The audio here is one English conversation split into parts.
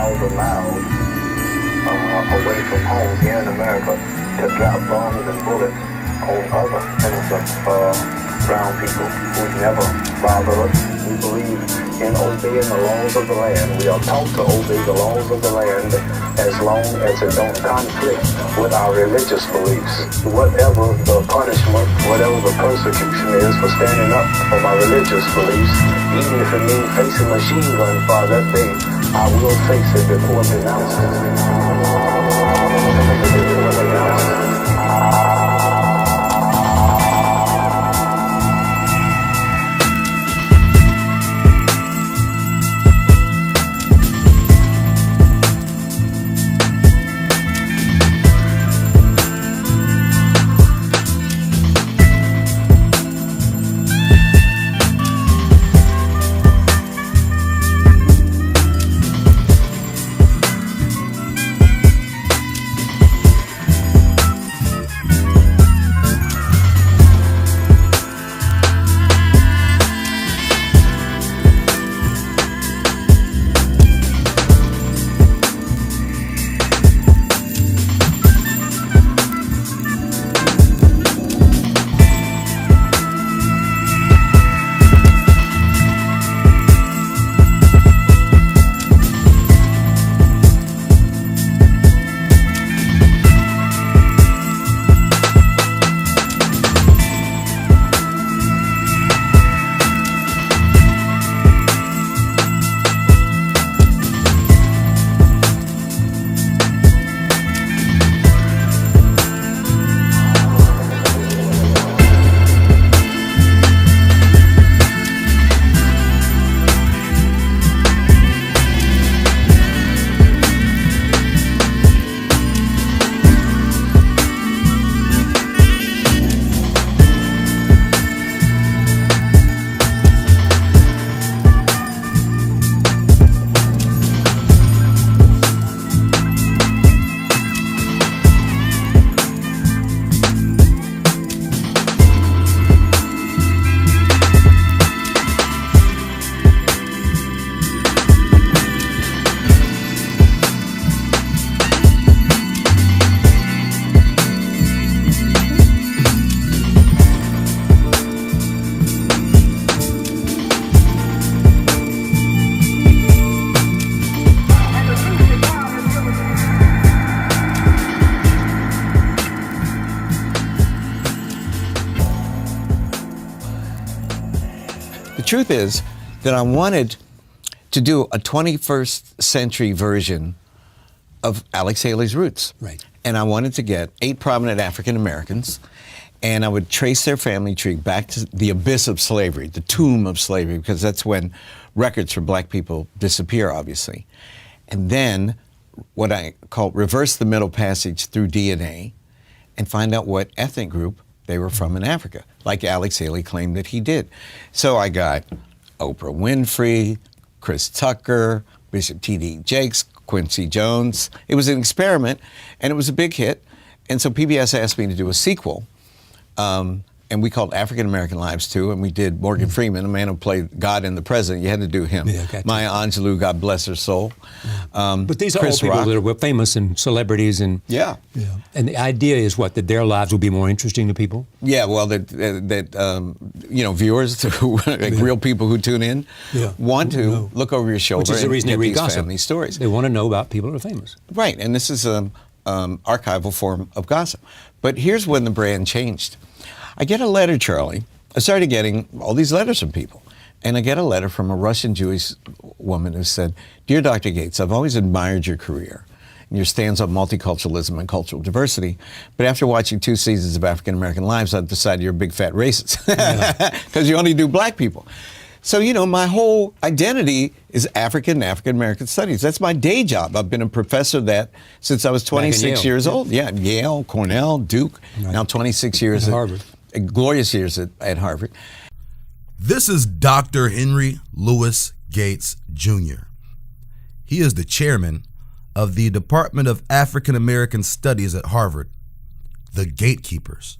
allow the loud away from home here in America to drop bombs and bullets on other innocent brown people who never bother us. We believe in obeying the laws of the land. We are taught to obey the laws of the land as long as it don't conflict with our religious beliefs. Whatever the punishment, whatever the persecution is for standing up for my religious beliefs, even if it means facing machine gun fire that day, I will face it before denouncing it. The truth is that I wanted to do a 21st century version of Alex Haley's Roots. Right. And I wanted to get 8 prominent African Americans, and I would trace their family tree back to the abyss of slavery, the tomb of slavery, because that's when records for black people disappear, obviously. And then what I call reverse the Middle Passage through DNA and find out what ethnic group they were from in Africa, like Alex Haley claimed that he did. So I got Oprah Winfrey, Chris Tucker, Bishop T.D. Jakes, Quincy Jones. It was an experiment, and it was a big hit. And so PBS asked me to do a sequel, and we called African American Lives too, and we did Morgan Freeman, a man who played God and the President. You had to do him. Yeah, gotcha. Maya Angelou, God bless her soul. But these are Chris all people Rock. that are famous and celebrities, and Yeah. And the idea is what, that their lives will be more interesting to people. Yeah, well, that you know, viewers, like real people who tune in, want to look over your shoulder Which is the and reason they get read these gossip. family stories. They want to know about people who are famous. Right, and this is an archival form of gossip. But here's when the brand changed. I get a letter, Charlie. I started getting all these letters from people. And I get a letter from a Russian Jewish woman who said, "Dear Dr. Gates, I've always admired your career and your stands on multiculturalism and cultural diversity. But after watching 2 seasons of African American Lives, I've decided you're a big fat racist because you only do black people." So, you know, my whole identity is African American studies. That's my day job. I've been a professor of that since I was 26 years old. Yeah, Yale, Cornell, Duke, now 26 years at Harvard. Glorious years at Harvard. This is Dr. Henry Louis Gates, Jr. He is the chairman of the Department of African American Studies at Harvard, the gatekeepers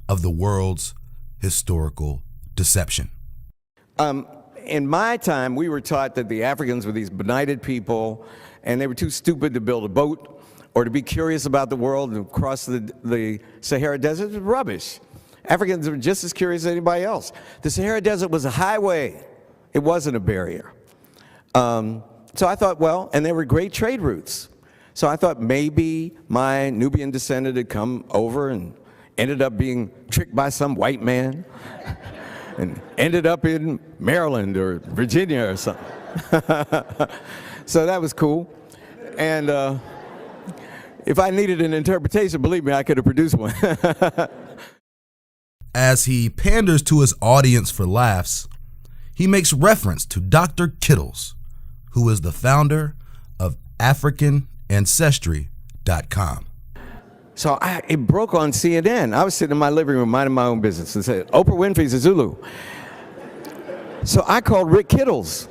of the world's historical deception. In my time, we were taught that the Africans were these benighted people and they were too stupid to build a boat or to be curious about the world and cross the Sahara Desert. It was rubbish. Africans were just as curious as anybody else. The Sahara Desert was a highway. It wasn't a barrier. So I thought, well, and there were great trade routes. So I thought maybe my Nubian descendant had come over and ended up being tricked by some white man and ended up in Maryland or Virginia or something. So that was cool. And if I needed an interpretation, believe me, I could have produced one. As he panders to his audience for laughs, he makes reference to Dr. Kittles, who is the founder of AfricanAncestry.com. So it broke on CNN. I was sitting in my living room minding my own business and said, Oprah Winfrey's a Zulu. So I called Rick Kittles.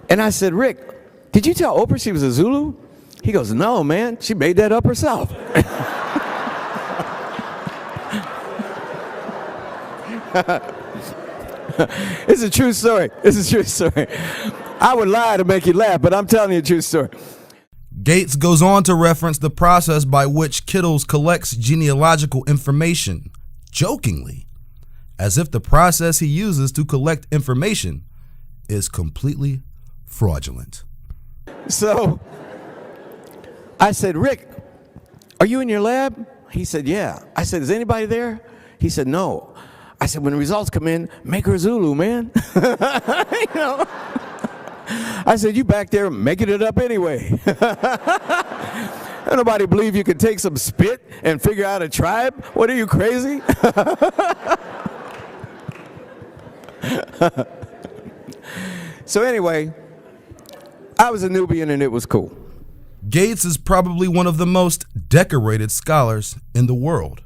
And I said, Rick, did you tell Oprah she was a Zulu? He goes, no, man, she made that up herself. It's a true story. It's a true story. I would lie to make you laugh, but I'm telling you a true story. Gates goes on to reference the process by which Kittles collects genealogical information, jokingly, as if the process he uses to collect information is completely fraudulent. So I said, Rick, are you in your lab? He said, yeah. I said, is anybody there? He said, no. I said, when the results come in, make her Zulu, man. You know? I said, you back there making it up anyway. Don't nobody believe you could take some spit and figure out a tribe? What, are you crazy? So anyway, I was a Nubian and it was cool. Gates is probably one of the most decorated scholars in the world.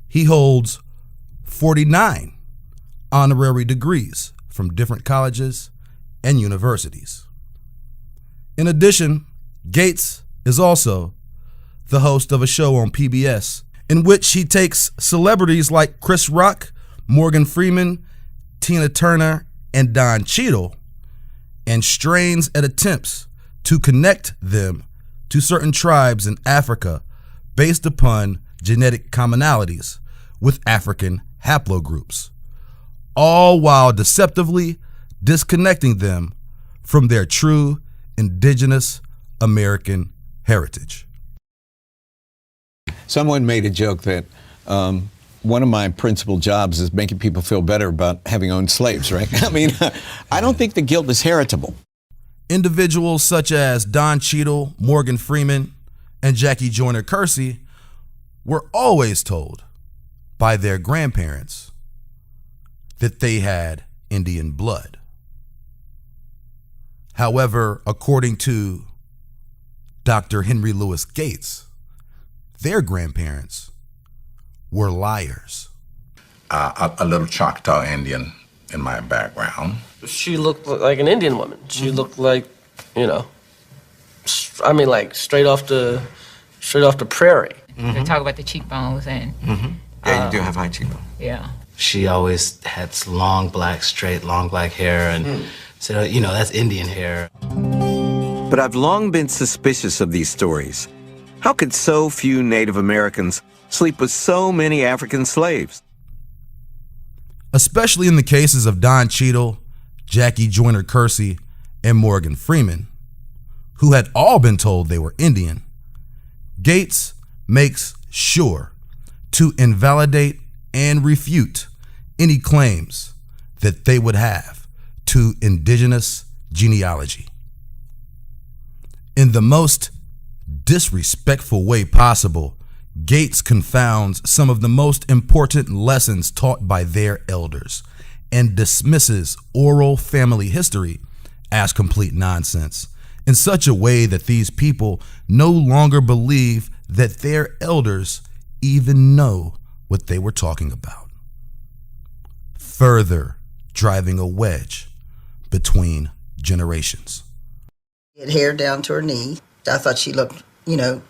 He holds 49 honorary degrees from different colleges and universities. In addition, Gates is also the host of a show on PBS in which he takes celebrities like Chris Rock, Morgan Freeman, Tina Turner, and Don Cheadle and strains at attempts to connect them to certain tribes in Africa based upon genetic commonalities with African haplogroups, all while deceptively disconnecting them from their true Indigenous American heritage. Someone made a joke that one of my principal jobs is making people feel better about having owned slaves, right? I mean, I don't think the guilt is heritable. Individuals such as Don Cheadle, Morgan Freeman, and Jackie Joyner Kersee were always told by their grandparents that they had Indian blood. However, according to Dr. Henry Louis Gates, their grandparents were liars. A little Choctaw Indian in my background. She looked like an Indian woman. She looked like, you know, I mean, like straight off the prairie. They talk about the cheekbones and. Yeah, you do have high cheekbones. Yeah. She always had long black hair, and so, you know, that's Indian hair. But I've long been suspicious of these stories. How could so few Native Americans sleep with so many African slaves? Especially in the cases of Don Cheadle, Jackie Joyner Kersee, and Morgan Freeman, who had all been told they were Indian, Gates makes sure to invalidate and refute any claims that they would have to indigenous genealogy. In the most disrespectful way possible, Gates confounds some of the most important lessons taught by their elders and dismisses oral family history as complete nonsense in such a way that these people no longer believe that their elders even know what they were talking about, further driving a wedge between generations. Had hair down to her knee. I thought she looked, you know,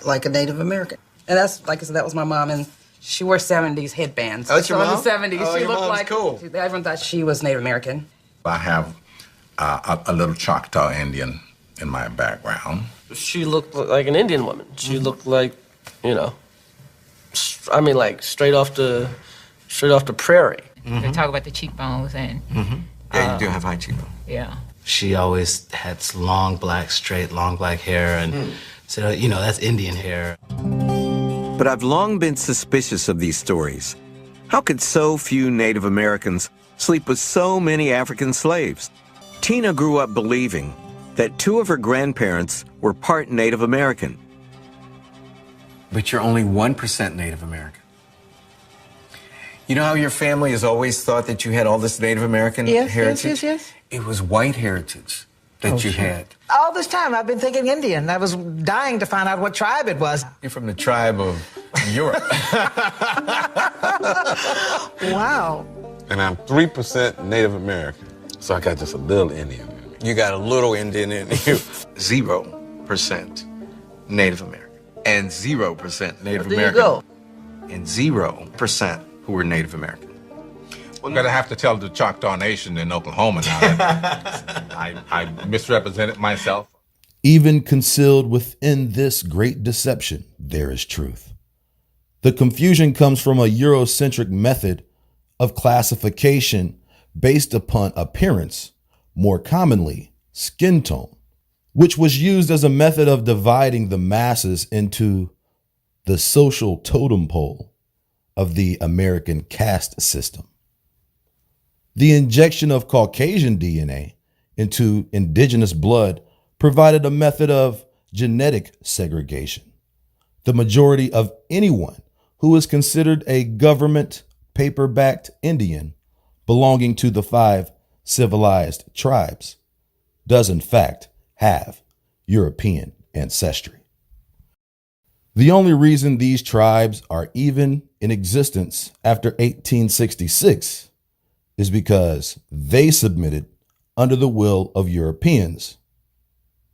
like a Native American. And that's, like I said, that was my mom, and she wore 70s headbands. Oh, that's your mom? In the 70s, Oh, she your looked mom's like, cool. Everyone thought she was Native American. I have a little Choctaw Indian in my background. She looked like an Indian woman. She looked like, you know, I mean, like straight off the prairie. They talk about the cheekbones and Yeah, you do have high cheekbones. yeah. She always had long black hair, and said, you know, that's Indian hair. But I've long been suspicious of these stories. How could so few Native Americans sleep with so many African slaves? Tina grew up believing that two of her grandparents were part Native American. But you're only 1% Native American. You know how your family has always thought that you had all this Native American heritage? Yes. It was white heritage that you had. All this time I've been thinking Indian. I was dying to find out what tribe it was. You're from the tribe of Europe. Wow. And I'm 3% Native American, so I got just a little Indian in me. You got a little Indian in you. 0% Native American. And 0% Native There American. you go. And 0% who were Native American. We're going to have to tell the Choctaw Nation in Oklahoma now that I misrepresented myself. Even concealed within this great deception, there is truth. The confusion comes from a Eurocentric method of classification based upon appearance, more commonly skin tone, which was used as a method of dividing the masses into the social totem pole of the American caste system. The injection of Caucasian DNA into indigenous blood provided a method of genetic segregation. The majority of anyone who is considered a government paper-backed Indian belonging to the 5 civilized tribes does in fact have European ancestry. The only reason these tribes are even in existence after 1866 is because they submitted under the will of Europeans.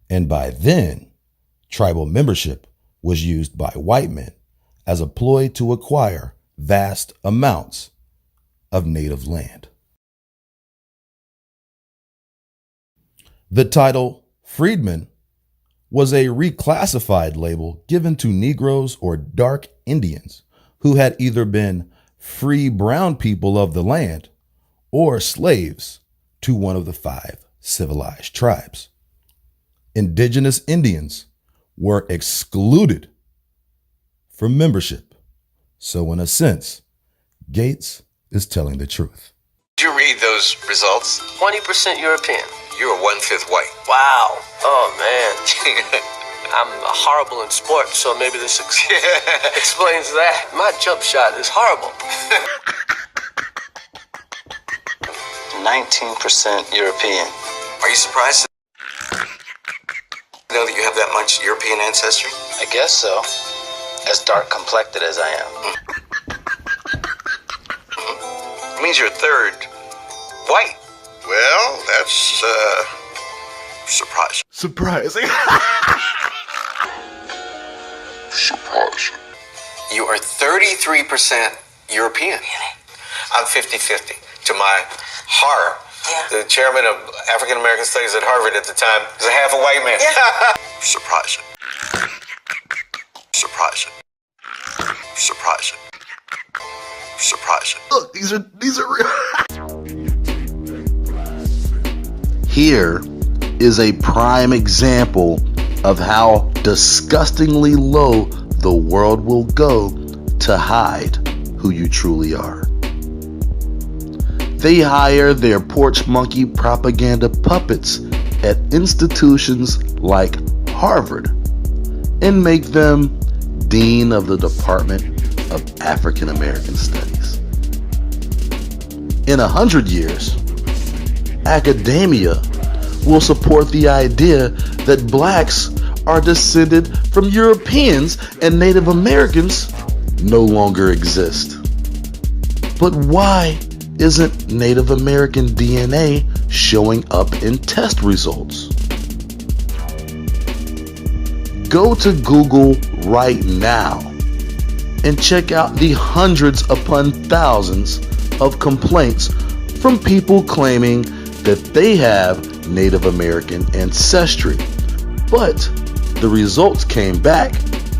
And by then, tribal membership was used by white men as a ploy to acquire vast amounts of native land. The title freedman was a reclassified label given to Negroes or dark Indians who had either been free brown people of the land or slaves to one of the 5 civilized tribes. Indigenous Indians were excluded from membership. So in a sense, Gates is telling the truth. Did you read those results? 20% European. You were 1/5 white. Wow. Oh, man. I'm horrible in sports, so maybe this explains that. My jump shot is horrible. 19% European. Are you surprised to know that you have that much European ancestry? I guess so. As dark complected as I am. It means you're 1/3 white. Well, that's surprising. Surprising. Surprising. You are 33% European. Really? I'm 50-50. To my horror, the chairman of African American Studies at Harvard at the time was a half a white man. Surprising. Surprising. Surprising. Surprising. Look, these are real. Here is a prime example of how disgustingly low the world will go to hide who you truly are. They hire their porch monkey propaganda puppets at institutions like Harvard and make them Dean of the Department of African American Studies. In 100 years, academia will support the idea that blacks are descended from Europeans and Native Americans no longer exist. But why isn't Native American DNA showing up in test results? Go to Google right now and check out the hundreds upon thousands of complaints from people claiming that they have Native American ancestry But the results came back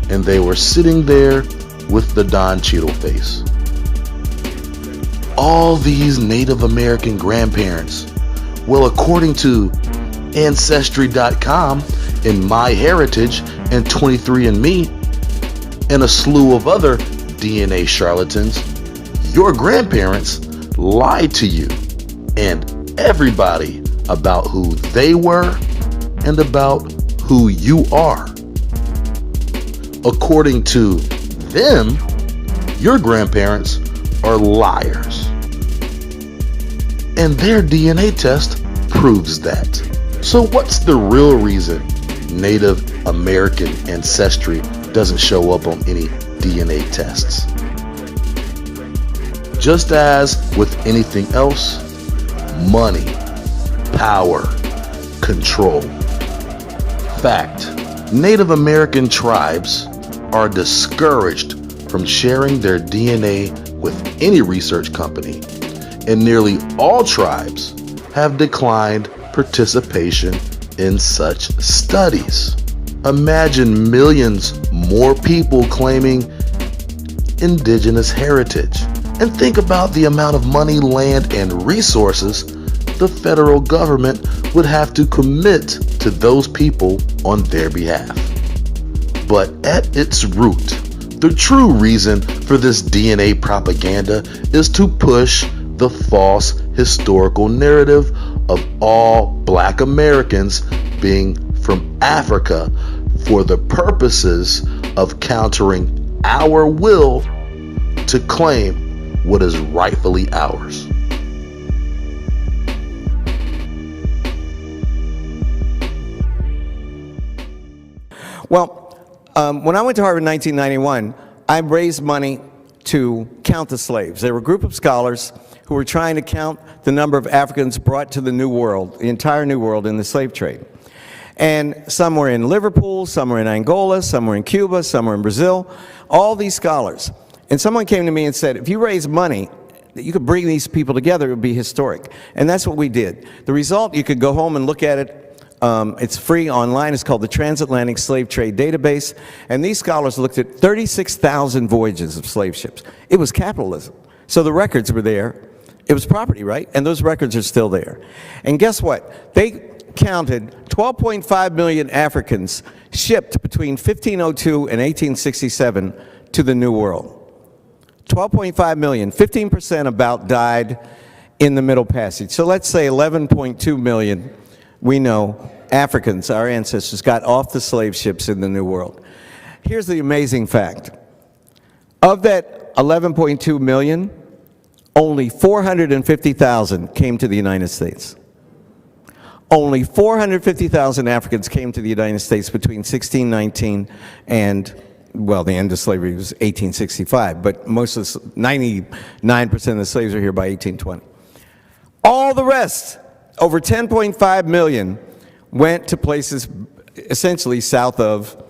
and they were sitting there with the Don Cheadle face. All these Native American grandparents, well, according to Ancestry.com and MyHeritage and 23andMe and a slew of other DNA charlatans, your grandparents lied to you and everybody about who they were and about who you are. According to them, your grandparents are liars. And their DNA test proves that. So what's the real reason Native American ancestry doesn't show up on any DNA tests? Just as with anything else, money, power, control. Fact, Native American tribes are discouraged from sharing their DNA with any research company, and nearly all tribes have declined participation in such studies. Imagine millions more people claiming indigenous heritage, and think about the amount of money, land, and resources the federal government would have to commit to those people on their behalf. But at its root, the true reason for this DNA propaganda is to push the false historical narrative of all Black Americans being from Africa for the purposes of countering our will to claim what is rightfully ours. Well, when I went to Harvard in 1991, I raised money to count the slaves. There were a group of scholars who were trying to count the number of Africans brought to the New World, the entire New World, in the slave trade. And some were in Liverpool, some were in Angola, some were in Cuba, some were in Brazil, all these scholars. And someone came to me and said, if you raise money, that you could bring these people together, it would be historic. And that's what we did. The result, you could go home and look at it. It's free online. It's called the Transatlantic Slave Trade Database. And these scholars looked at 36,000 voyages of slave ships. It was capitalism. So the records were there. It was property, right? And those records are still there. And guess what? They counted 12.5 million Africans shipped between 1502 and 1867 to the New World. 12.5 million, 15% about died in the Middle Passage. So let's say 11.2 million, we know, Africans, our ancestors, got off the slave ships in the New World. Here's the amazing fact. Of that 11.2 million, only 450,000 came to the United States. Only 450,000 Africans came to the United States between 1619 and, well, the end of slavery was 1865, but most of 99% of the slaves are here by 1820. All the rest, over 10.5 million, went to places essentially south of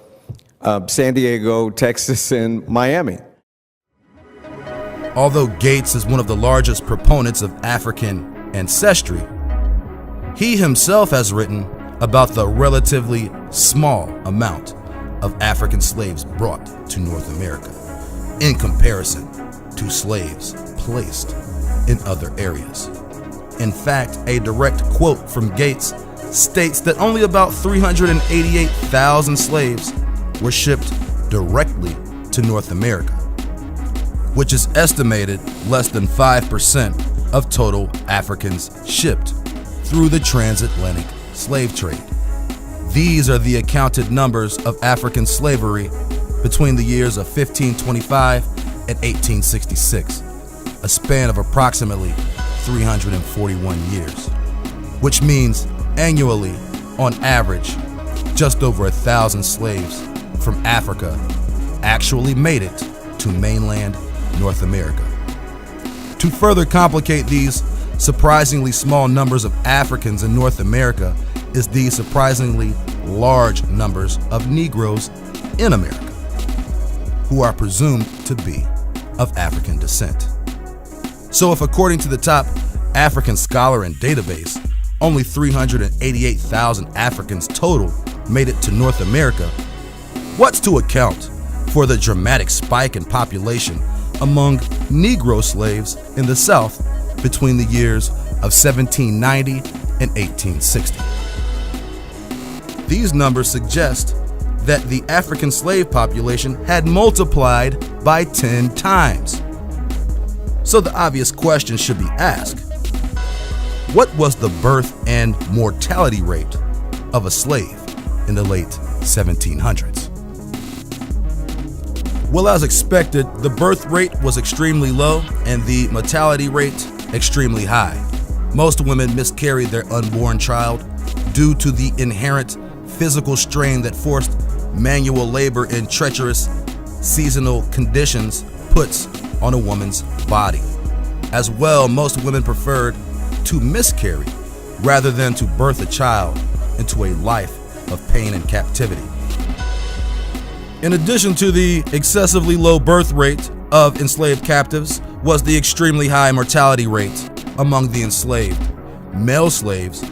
San Diego, Texas, and Miami. Although Gates is one of the largest proponents of African ancestry, he himself has written about the relatively small amount of African slaves brought to North America in comparison to slaves placed in other areas. In fact, a direct quote from Gates states that only about 388,000 slaves were shipped directly to North America, which is estimated less than 5% of total Africans shipped through the transatlantic slave trade. These are the accounted numbers of African slavery between the years of 1525 and 1866, a span of approximately 341 years, which means annually, on average, just over 1,000 slaves from Africa actually made it to mainland North America. To further complicate these surprisingly small numbers of Africans in North America is the surprisingly large numbers of Negroes in America, who are presumed to be of African descent. So if, according to the top African scholar and database, only 388,000 Africans total made it to North America, what's to account for the dramatic spike in population among Negro slaves in the South between the years of 1790 and 1860? These numbers suggest that the African slave population had multiplied by 10 times. So the obvious question should be asked: what was the birth and mortality rate of a slave in the late 1700s? Well, as expected, the birth rate was extremely low and the mortality rate extremely high. Most women miscarried their unborn child due to the inherent physical strain that forced manual labor in treacherous seasonal conditions puts on a woman's body. As well, most women preferred to miscarry rather than to birth a child into a life of pain and captivity. In addition to the excessively low birth rate of enslaved captives was the extremely high mortality rate among the enslaved. Male slaves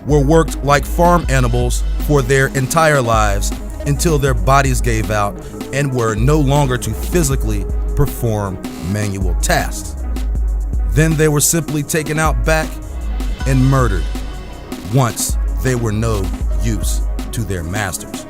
were worked like farm animals for their entire lives until their bodies gave out and were no longer to physically perform manual tasks. Then they were simply taken out back and murdered once they were no use to their masters.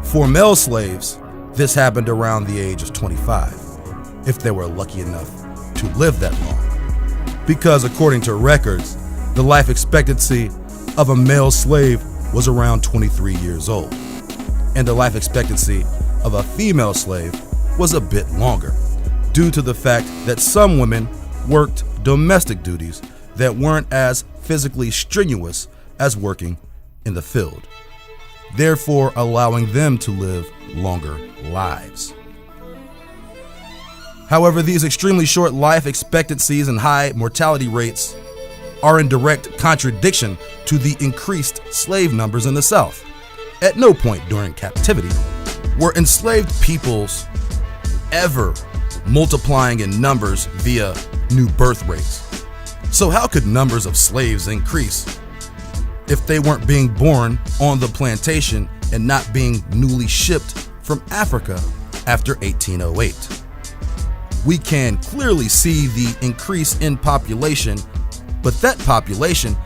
For male slaves, this happened around the age of 25, if they were lucky enough to live that long. Because according to records, the life expectancy of a male slave was around 23 years old, and the life expectancy of a female slave was a bit longer, due to the fact that some women worked domestic duties that weren't as physically strenuous as working in the field, therefore allowing them to live longer lives. However, these extremely short life expectancies and high mortality rates are in direct contradiction to the increased slave numbers in the South. At no point during captivity were enslaved peoples ever multiplying in numbers via new birth rates. So how could numbers of slaves increase if they weren't being born on the plantation and not being newly shipped from Africa after 1808? We can clearly see the increase in population, but that population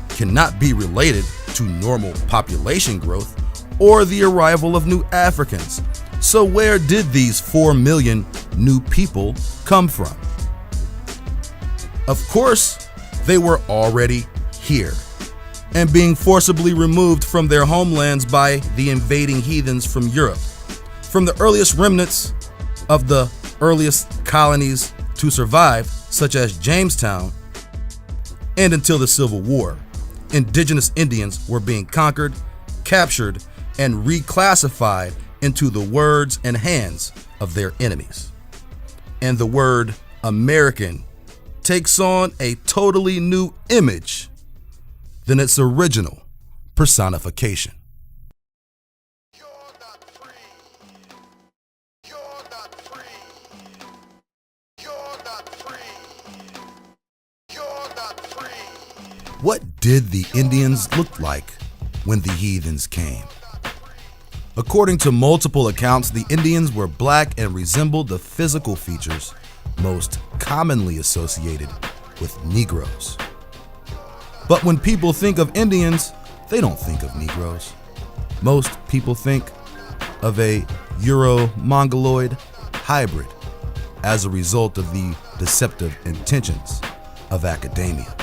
cannot be related to normal population growth or the arrival of new Africans. So where did these 4 million new people come from? Of course, they were already here and being forcibly removed from their homelands by the invading heathens from Europe. From the earliest remnants of the earliest colonies to survive, such as Jamestown, and until the Civil War, indigenous Indians were being conquered, captured, and reclassified into the words and hands of their enemies. And the word American takes on a totally new image than its original personification. What did the Indians look like when the heathens came? According to multiple accounts, the Indians were black and resembled the physical features most commonly associated with Negroes. But when people think of Indians, they don't think of Negroes. Most people think of a Euro-Mongoloid hybrid as a result of the deceptive intentions of academia.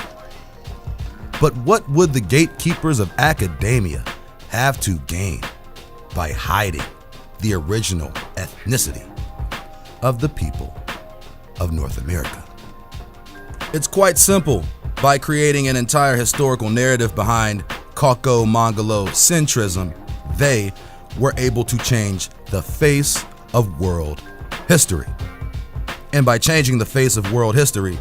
But what would the gatekeepers of academia have to gain by hiding the original ethnicity of the people of North America? It's quite simple. By creating an entire historical narrative behind Cauco-Mongolo-centrism, they were able to change the face of world history. And by changing the face of world history,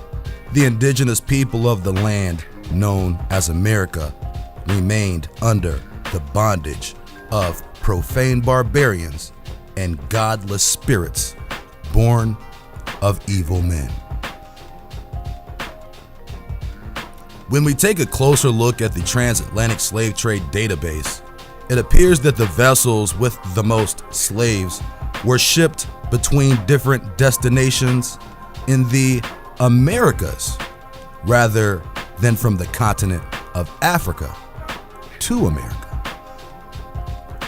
the indigenous people of the land known as America remained under the bondage of profane barbarians and godless spirits born of evil men. When we take a closer look at the transatlantic slave trade database, It appears that the vessels with the most slaves were shipped between different destinations in the Americas rather than from the continent of Africa to America.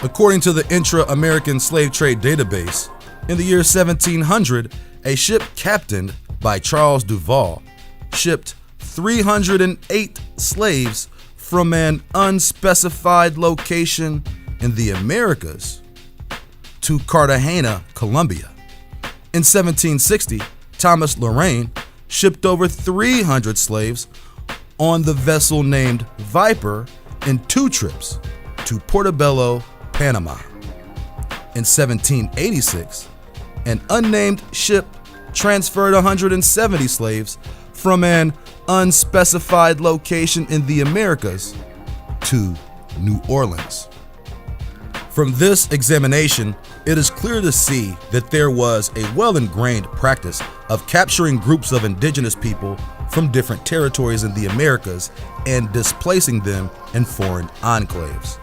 According to the Intra-American Slave Trade Database, in the year 1700, a ship captained by Charles Duval shipped 308 slaves from an unspecified location in the Americas to Cartagena, Colombia. In 1760, Thomas Lorraine shipped over 300 slaves on the vessel named Viper in 2 trips to Portobello, Panama. In 1786, an unnamed ship transferred 170 slaves from an unspecified location in the Americas to New Orleans. From this examination, it is clear to see that there was a well-ingrained practice of capturing groups of indigenous people from different territories in the Americas and displacing them in foreign enclaves.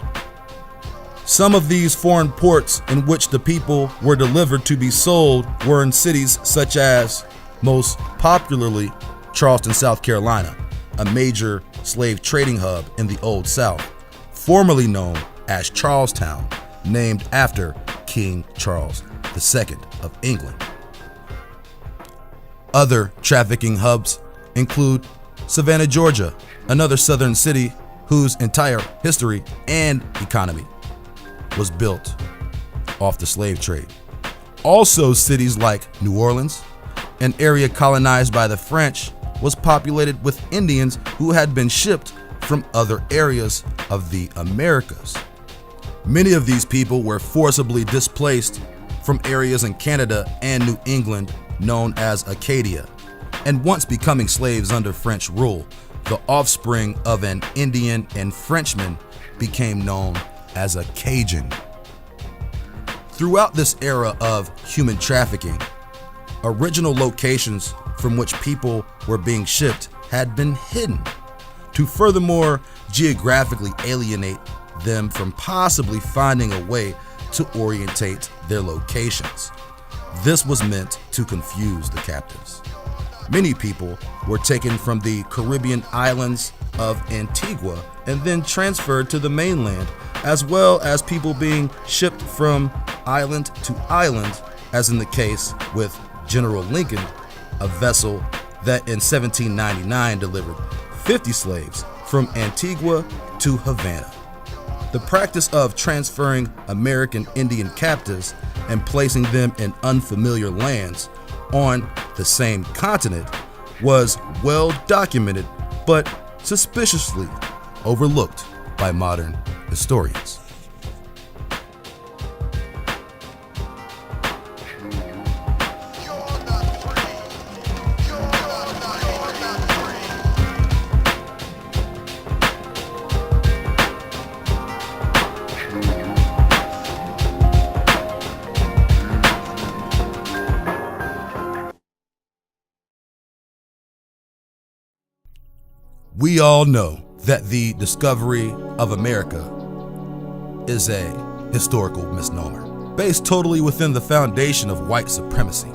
Some of these foreign ports in which the people were delivered to be sold were in cities such as, most popularly, Charleston, South Carolina, a major slave trading hub in the Old South, formerly known as Charlestown, named after King Charles II of England. Other trafficking hubs include Savannah, Georgia, another southern city whose entire history and economy was built off the slave trade. Also, cities like New Orleans, an area colonized by the French, was populated with Indians who had been shipped from other areas of the Americas. Many of these people were forcibly displaced from areas in Canada and New England known as Acadia, and once becoming slaves under French rule, the offspring of an Indian and Frenchman became known as a Cajun. Throughout this era of human trafficking, original locations from which people were being shipped had been hidden to furthermore geographically alienate them from possibly finding a way to orientate their locations. This was meant to confuse the captives. Many people were taken from the Caribbean islands of Antigua and then transferred to the mainland, as well as people being shipped from island to island, as in the case with General Lincoln, a vessel that in 1799 delivered 50 slaves from Antigua to Havana. The practice of transferring American Indian captives and placing them in unfamiliar lands on the same continent was well documented, but suspiciously overlooked by modern historians. We all know that the discovery of America is a historical misnomer, based totally within the foundation of white supremacy.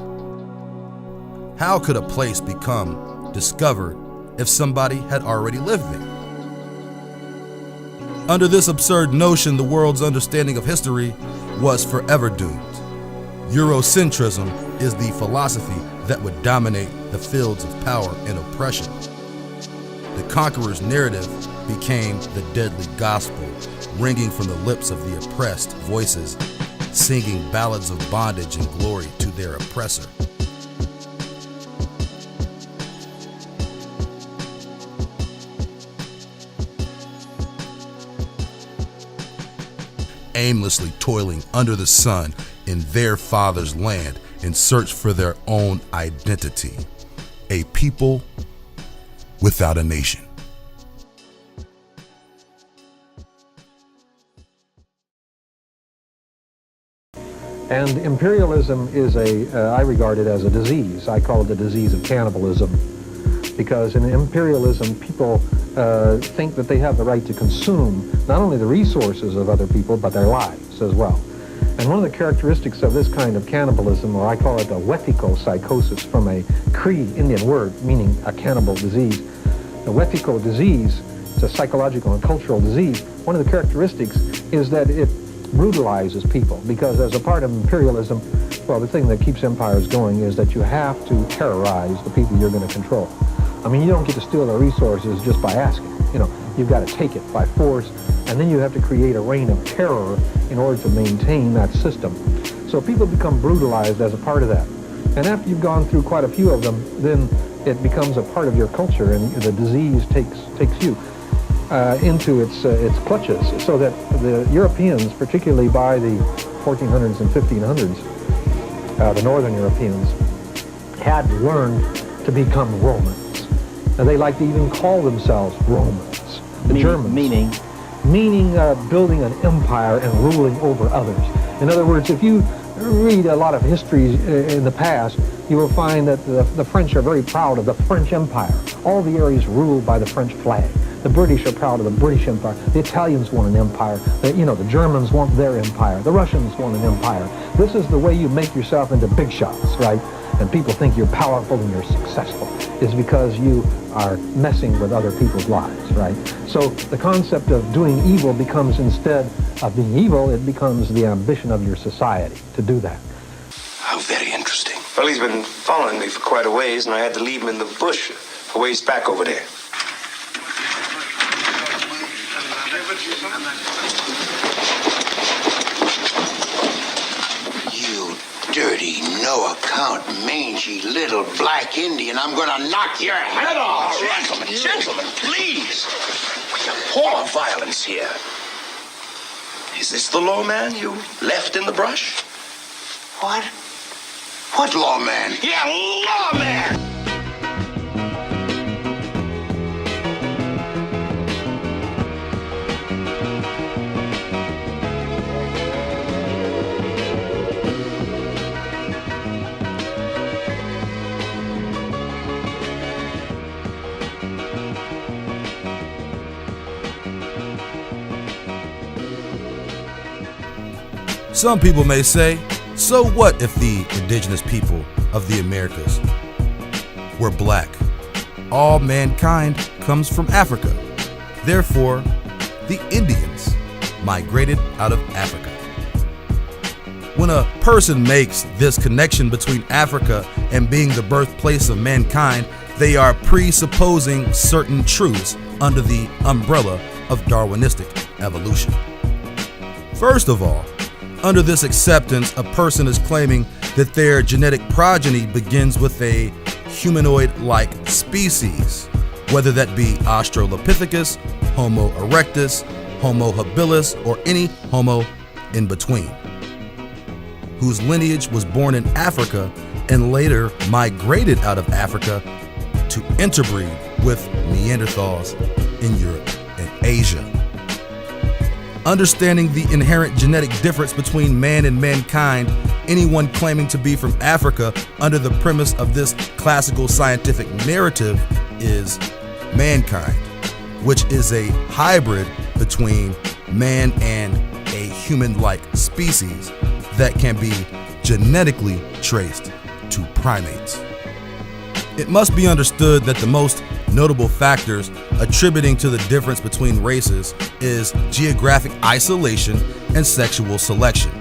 How could a place become discovered if somebody had already lived there? Under this absurd notion, the world's understanding of history was forever doomed. Eurocentrism is the philosophy that would dominate the fields of power and oppression. The conqueror's narrative became the deadly gospel, ringing from the lips of the oppressed voices, singing ballads of bondage and glory to their oppressor. Aimlessly toiling under the sun in their father's land in search for their own identity, a people without a nation. And imperialism is I regard it as a disease. I call it the disease of cannibalism. because in imperialism, people think that they have the right to consume not only the resources of other people, but their lives as well. And one of the characteristics of this kind of cannibalism, or I call it a wetiko-psychosis, from a Cree Indian word meaning a cannibal disease. The wetiko disease, it's a psychological and cultural disease. One of the characteristics is that it brutalizes people, because as a part of imperialism, well, the thing that keeps empires going is that you have to terrorize the people you're going to control. I mean, you don't get to steal their resources just by asking. You know, you've got to take it by force, and then you have to create a reign of terror in order to maintain that system. So people become brutalized as a part of that. And after you've gone through quite a few of them, then it becomes a part of your culture, and the disease takes you into its clutches, so that the Europeans, particularly by the 1400s and 1500s, the northern Europeans, had learned to become Romans. And they like to even call themselves Romans. The Germans. Meaning building an empire and ruling over others. In other words, if you read a lot of histories in the past, you will find that the French are very proud of the French Empire. All the areas ruled by the French flag. The British are proud of the British Empire. The Italians want an empire. The Germans want their empire. The Russians want an empire. This is the way you make yourself into big shots, right? And people think you're powerful and you're successful. Is because you are messing with other people's lives, right? So the concept of doing evil becomes, instead of being evil, it becomes the ambition of your society to do that. How very interesting. Well, he's been following me for quite a ways, and I had to leave him in the bush a ways back over there. You dirty, no-account, mangy little black Indian, I'm gonna knock your head off! Gentlemen, please! We abhor violence here. Is this the lawman you left in the brush? What? What lawman? Yeah, lawman! Some people may say, so what if the indigenous people of the Americas were black? All mankind comes from Africa. Therefore, the Indians migrated out of Africa. When a person makes this connection between Africa and being the birthplace of mankind, they are presupposing certain truths under the umbrella of Darwinistic evolution. First of all, under this acceptance, a person is claiming that their genetic progeny begins with a humanoid-like species, whether that be Australopithecus, Homo erectus, Homo habilis, or any Homo in between, whose lineage was born in Africa and later migrated out of Africa to interbreed with Neanderthals in Europe and Asia. Understanding the inherent genetic difference between man and mankind, anyone claiming to be from Africa under the premise of this classical scientific narrative is mankind, which is a hybrid between man and a human-like species that can be genetically traced to primates. It must be understood that the most notable factors attributing to the difference between races is geographic isolation and sexual selection.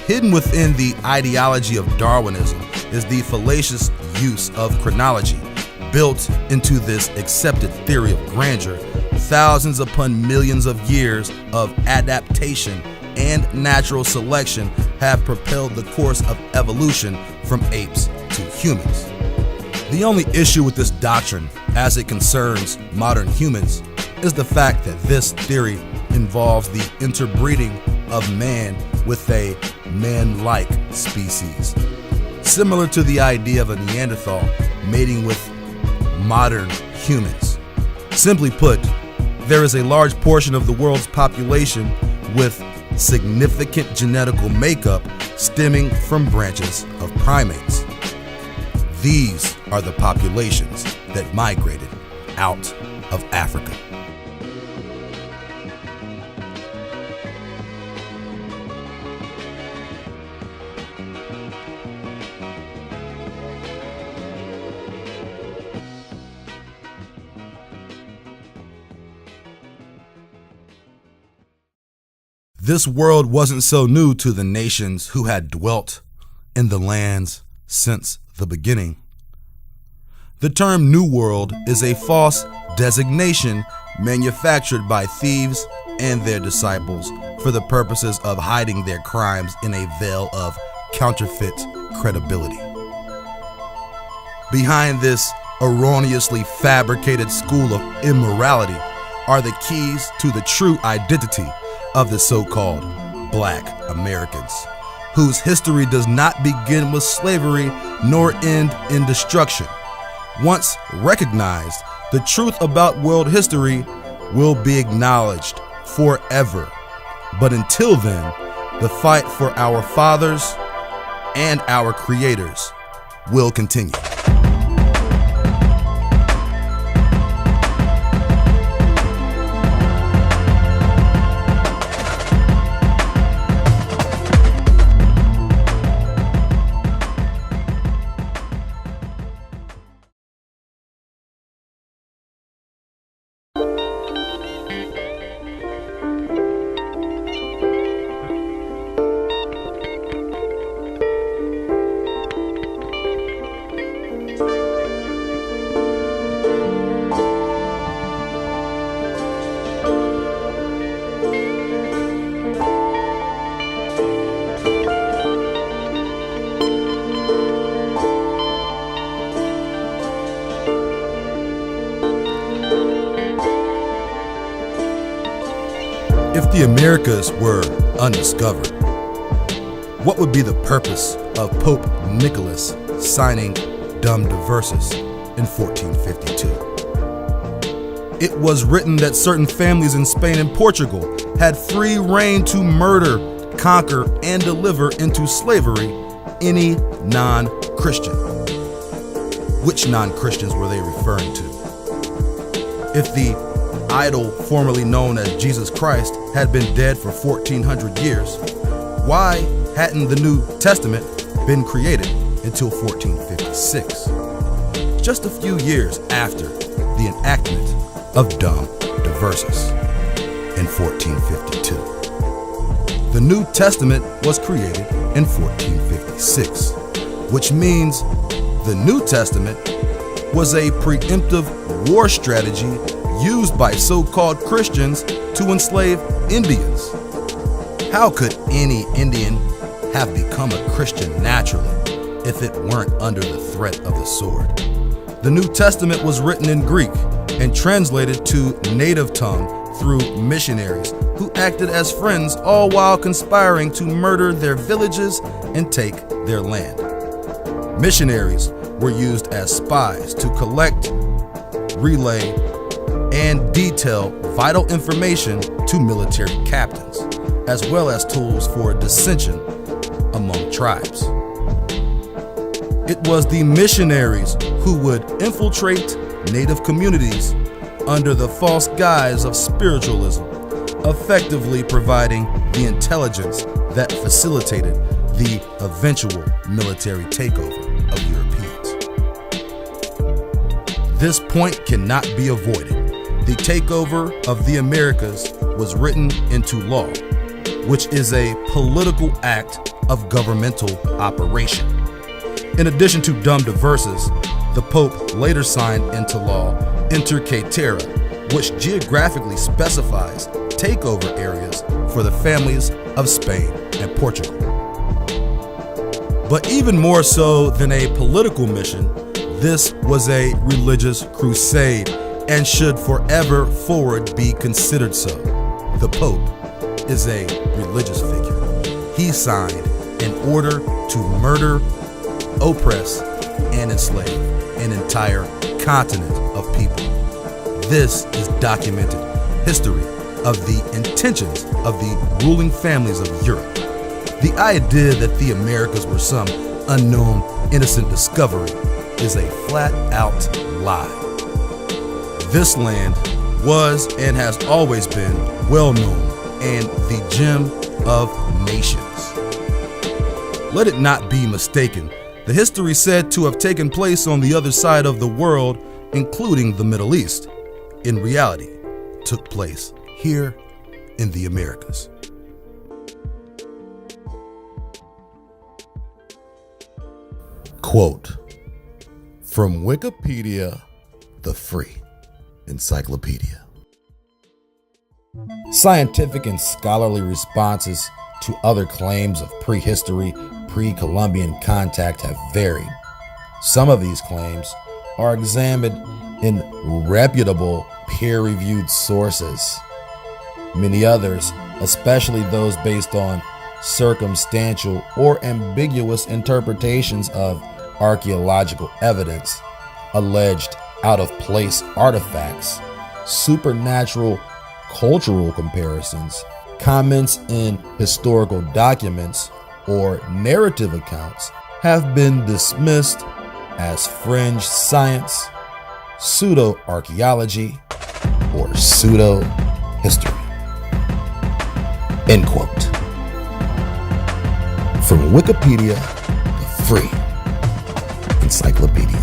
Hidden within the ideology of Darwinism is the fallacious use of chronology, built into this accepted theory of grandeur. Thousands upon millions of years of adaptation and natural selection have propelled the course of evolution from apes to humans. The only issue with this doctrine, as it concerns modern humans, is the fact that this theory involves the interbreeding of man with a man-like species, similar to the idea of a Neanderthal mating with modern humans. Simply put, there is a large portion of the world's population with significant genetical makeup stemming from branches of primates. These are the populations that migrated out of Africa. This world wasn't so new to the nations who had dwelt in the lands since the beginning. The term New World is a false designation manufactured by thieves and their disciples for the purposes of hiding their crimes in a veil of counterfeit credibility. Behind this erroneously fabricated school of immorality are the keys to the true identity of the so-called Black Americans, whose history does not begin with slavery nor end in destruction. Once recognized, the truth about world history will be acknowledged forever. But until then, the fight for our fathers and our creators will continue. If the Americas were undiscovered, what would be the purpose of Pope Nicholas signing Dum Diversas in 1452? It was written that certain families in Spain and Portugal had free reign to murder, conquer, and deliver into slavery any non-Christian. Which non-Christians were they referring to? If the idol formerly known as Jesus Christ had been dead for 1400 years, why hadn't the New Testament been created until 1456? Just a few years after the enactment of Dum Diversas in 1452. The New Testament was created in 1456, which means the New Testament was a preemptive war strategy used by so-called Christians to enslave Indians. How could any Indian have become a Christian naturally if it weren't under the threat of the sword? The New Testament was written in Greek and translated to native tongue through missionaries who acted as friends, all while conspiring to murder their villages and take their land. Missionaries were used as spies to collect, relay, and detail vital information to military captains, as well as tools for dissension among tribes. It was the missionaries who would infiltrate native communities under the false guise of spiritualism, effectively providing the intelligence that facilitated the eventual military takeover of Europeans. This point cannot be avoided. The takeover of the Americas was written into law, which is a political act of governmental operation. In addition to Dum Diversas, the Pope later signed into law Inter Caetera, which geographically specifies takeover areas for the families of Spain and Portugal. But even more so than a political mission, this was a religious crusade and should forever forward be considered so. The Pope is a religious figure. He signed an order to murder, oppress, and enslave an entire continent of people. This is documented history of the intentions of the ruling families of Europe. The idea that the Americas were some unknown innocent discovery is a flat-out lie. This land was and has always been well known and the gem of nations. Let it not be mistaken, the history said to have taken place on the other side of the world, including the Middle East, in reality took place here in the Americas. Quote from Wikipedia, the free encyclopedia. Scientific and scholarly responses to other claims of prehistory, pre-Columbian contact have varied. Some of these claims are examined in reputable, peer-reviewed sources. Many others, especially those based on circumstantial or ambiguous interpretations of archaeological evidence, alleged out-of-place artifacts, supernatural cultural comparisons, comments in historical documents, or narrative accounts have been dismissed as fringe science, pseudo-archaeology, or pseudo-history. End quote. From Wikipedia, the free encyclopedia.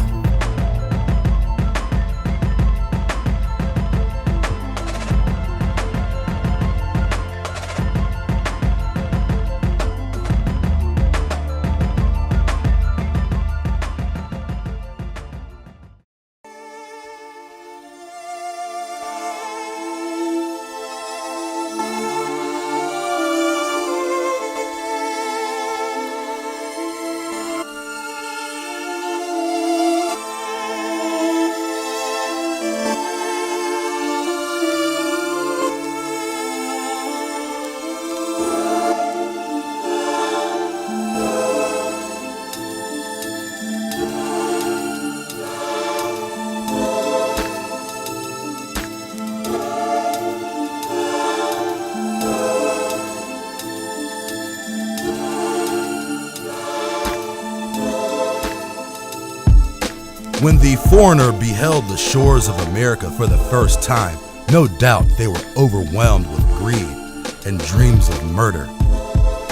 When the foreigner beheld the shores of America for the first time, no doubt they were overwhelmed with greed and dreams of murder.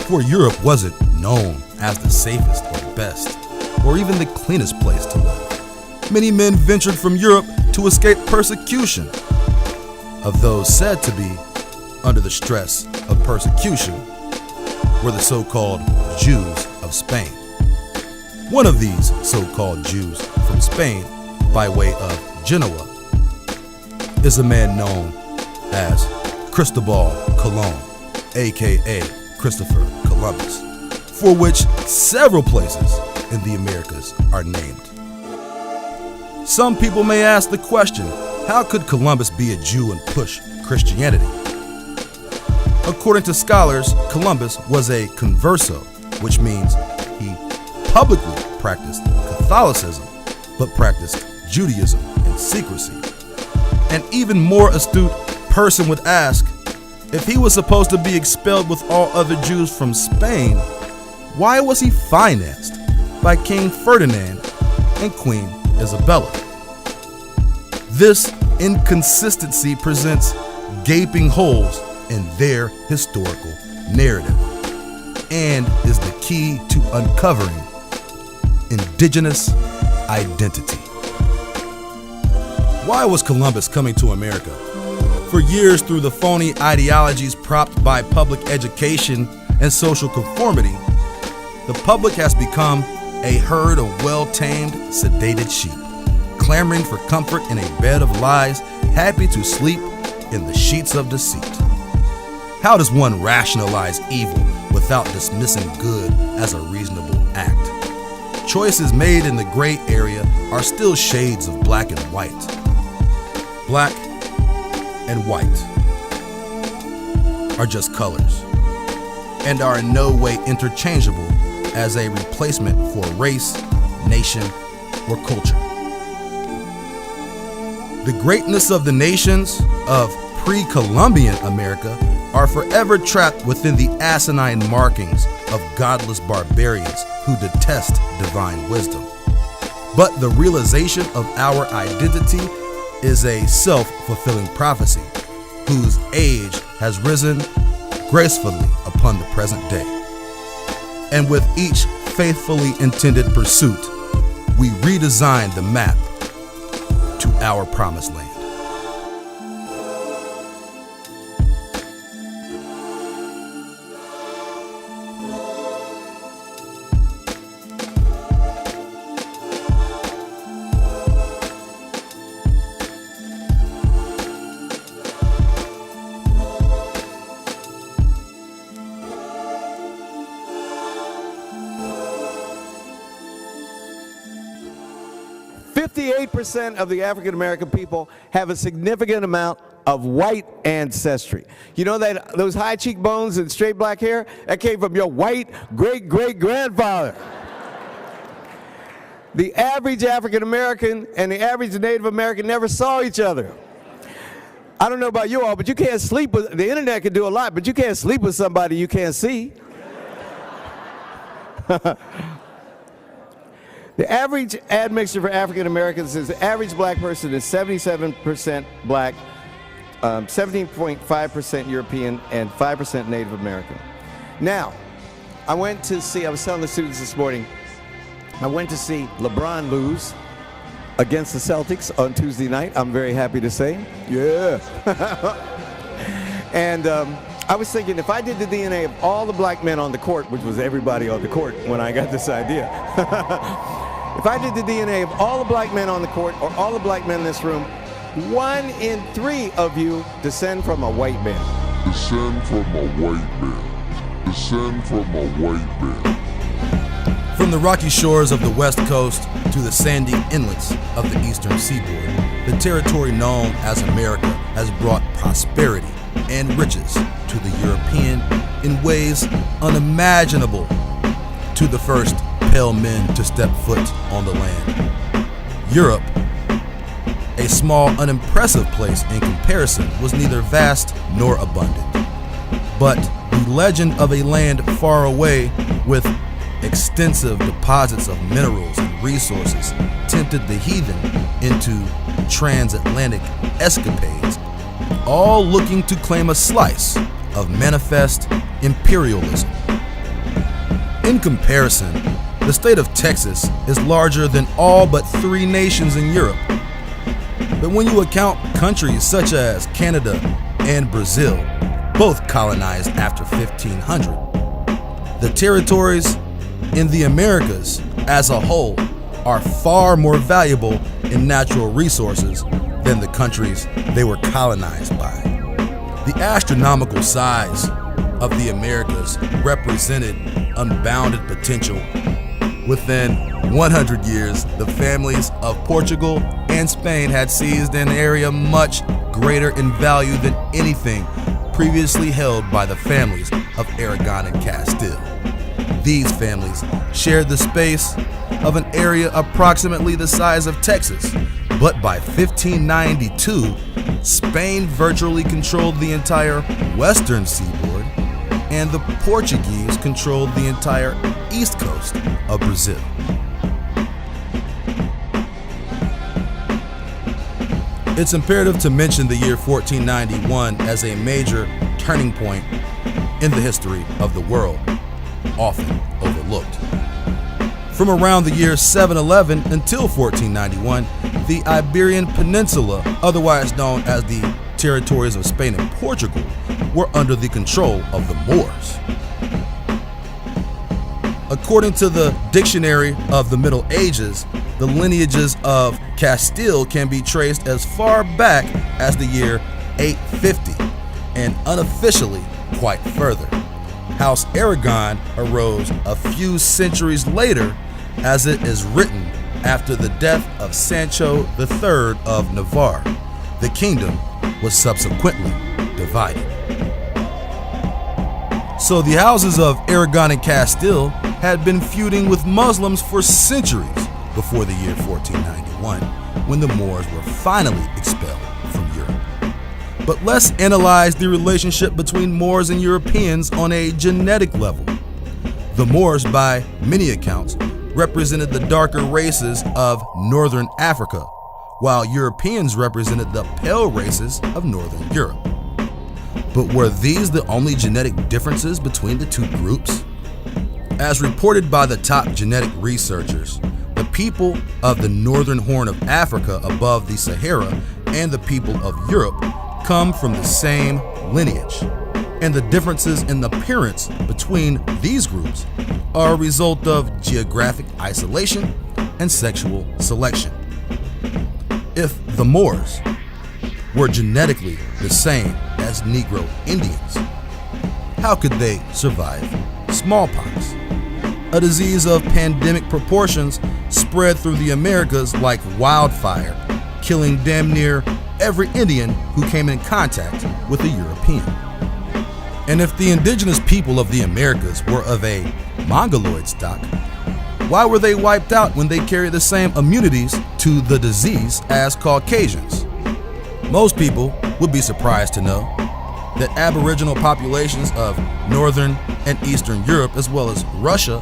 For Europe wasn't known as the safest or best, or even the cleanest place to live. Many men ventured from Europe to escape persecution. Of those said to be under the stress of persecution were the so-called Jews of Spain. One of these so-called Jews from Spain, by way of Genoa, is a man known as Cristobal Colon, aka Christopher Columbus, for which several places in the Americas are named. Some people may ask the question, how could Columbus be a Jew and push Christianity? According to scholars, Columbus was a converso, which means he publicly practiced Catholicism, but practiced Judaism in secrecy. An even more astute person would ask, if he was supposed to be expelled with all other Jews from Spain, why was he financed by King Ferdinand and Queen Isabella? This inconsistency presents gaping holes in their historical narrative and is the key to uncovering indigenous identity. Why was Columbus coming to America? For years, through the phony ideologies propped by public education and social conformity, the public has become a herd of well-tamed, sedated sheep, clamoring for comfort in a bed of lies, happy to sleep in the sheets of deceit. How does one rationalize evil without dismissing good as a reasonable act? Choices made in the gray area are still shades of black and white. Black and white are just colors and are in no way interchangeable as a replacement for race, nation, or culture. The greatness of the nations of pre-Columbian America are forever trapped within the asinine markings of godless barbarians who detest divine wisdom. But the realization of our identity is a self-fulfilling prophecy whose age has risen gracefully upon the present day. And with each faithfully intended pursuit, we redesign the map to our promised land. % of the African American people have a significant amount of white ancestry. You know that those high cheekbones and straight black hair, that came from your white great-great-grandfather. The average African American and the average Native American never saw each other. I don't know about you all, but you can't sleep with, the internet can do a lot, but you can't sleep with somebody you can't see. The average admixture for African Americans is the average black person is 77% black, 17.5% European, and 5% Native American. Now, I was telling the students this morning, I went to see LeBron lose against the Celtics on Tuesday night, I'm very happy to say. Yeah. And I was thinking, if I did the DNA of all the black men on the court, which was everybody on the court when I got this idea, if I did the DNA of all the black men on the court or all the black men in this room, 1 in 3 of you descend from a white man. Descend from a white man. Descend from a white man. From the rocky shores of the West Coast to the sandy inlets of the Eastern Seaboard, the territory known as America has brought prosperity and riches to the European in ways unimaginable to the first pale men to step foot on the land. Europe, a small, unimpressive place in comparison, was neither vast nor abundant. But the legend of a land far away with extensive deposits of minerals and resources tempted the heathen into transatlantic escapades, all looking to claim a slice of manifest imperialism. In comparison, the state of Texas is larger than all but 3 nations in Europe. But when you account countries such as Canada and Brazil, both colonized after 1500, the territories in the Americas as a whole are far more valuable in natural resources than the countries they were colonized by. The astronomical size of the Americas represented unbounded potential. Within 100 years, the families of Portugal and Spain had seized an area much greater in value than anything previously held by the families of Aragon and Castile. These families shared the space of an area approximately the size of Texas, but by 1592, Spain virtually controlled the entire western seaboard, and the Portuguese controlled the entire east coast of Brazil. It's imperative to mention the year 1491 as a major turning point in the history of the world, often overlooked. From around the year 711 until 1491, the Iberian Peninsula, otherwise known as the territories of Spain and Portugal, were under the control of the Moors. According to the Dictionary of the Middle Ages, the lineages of Castile can be traced as far back as the year 850, and unofficially quite further. House Aragon arose a few centuries later, as it is written after the death of Sancho III of Navarre. The kingdom was subsequently divided. So the houses of Aragon and Castile had been feuding with Muslims for centuries before the year 1491, when the Moors were finally expelled from Europe. But let's analyze the relationship between Moors and Europeans on a genetic level. The Moors, by many accounts, represented the darker races of northern Africa, while Europeans represented the pale races of Northern Europe. But were these the only genetic differences between the two groups? As reported by the top genetic researchers, the people of the northern horn of Africa above the Sahara and the people of Europe come from the same lineage, and the differences in appearance between these groups are a result of geographic isolation and sexual selection. If the Moors were genetically the same as Negro Indians, how could they survive smallpox, a disease of pandemic proportions spread through the Americas like wildfire, killing damn near every Indian who came in contact with a European? And if the indigenous people of the Americas were of a Mongoloid stock, why were they wiped out when they carried the same immunities to the disease as Caucasians? Most people would be surprised to know that Aboriginal populations of Northern and Eastern Europe, as well as Russia,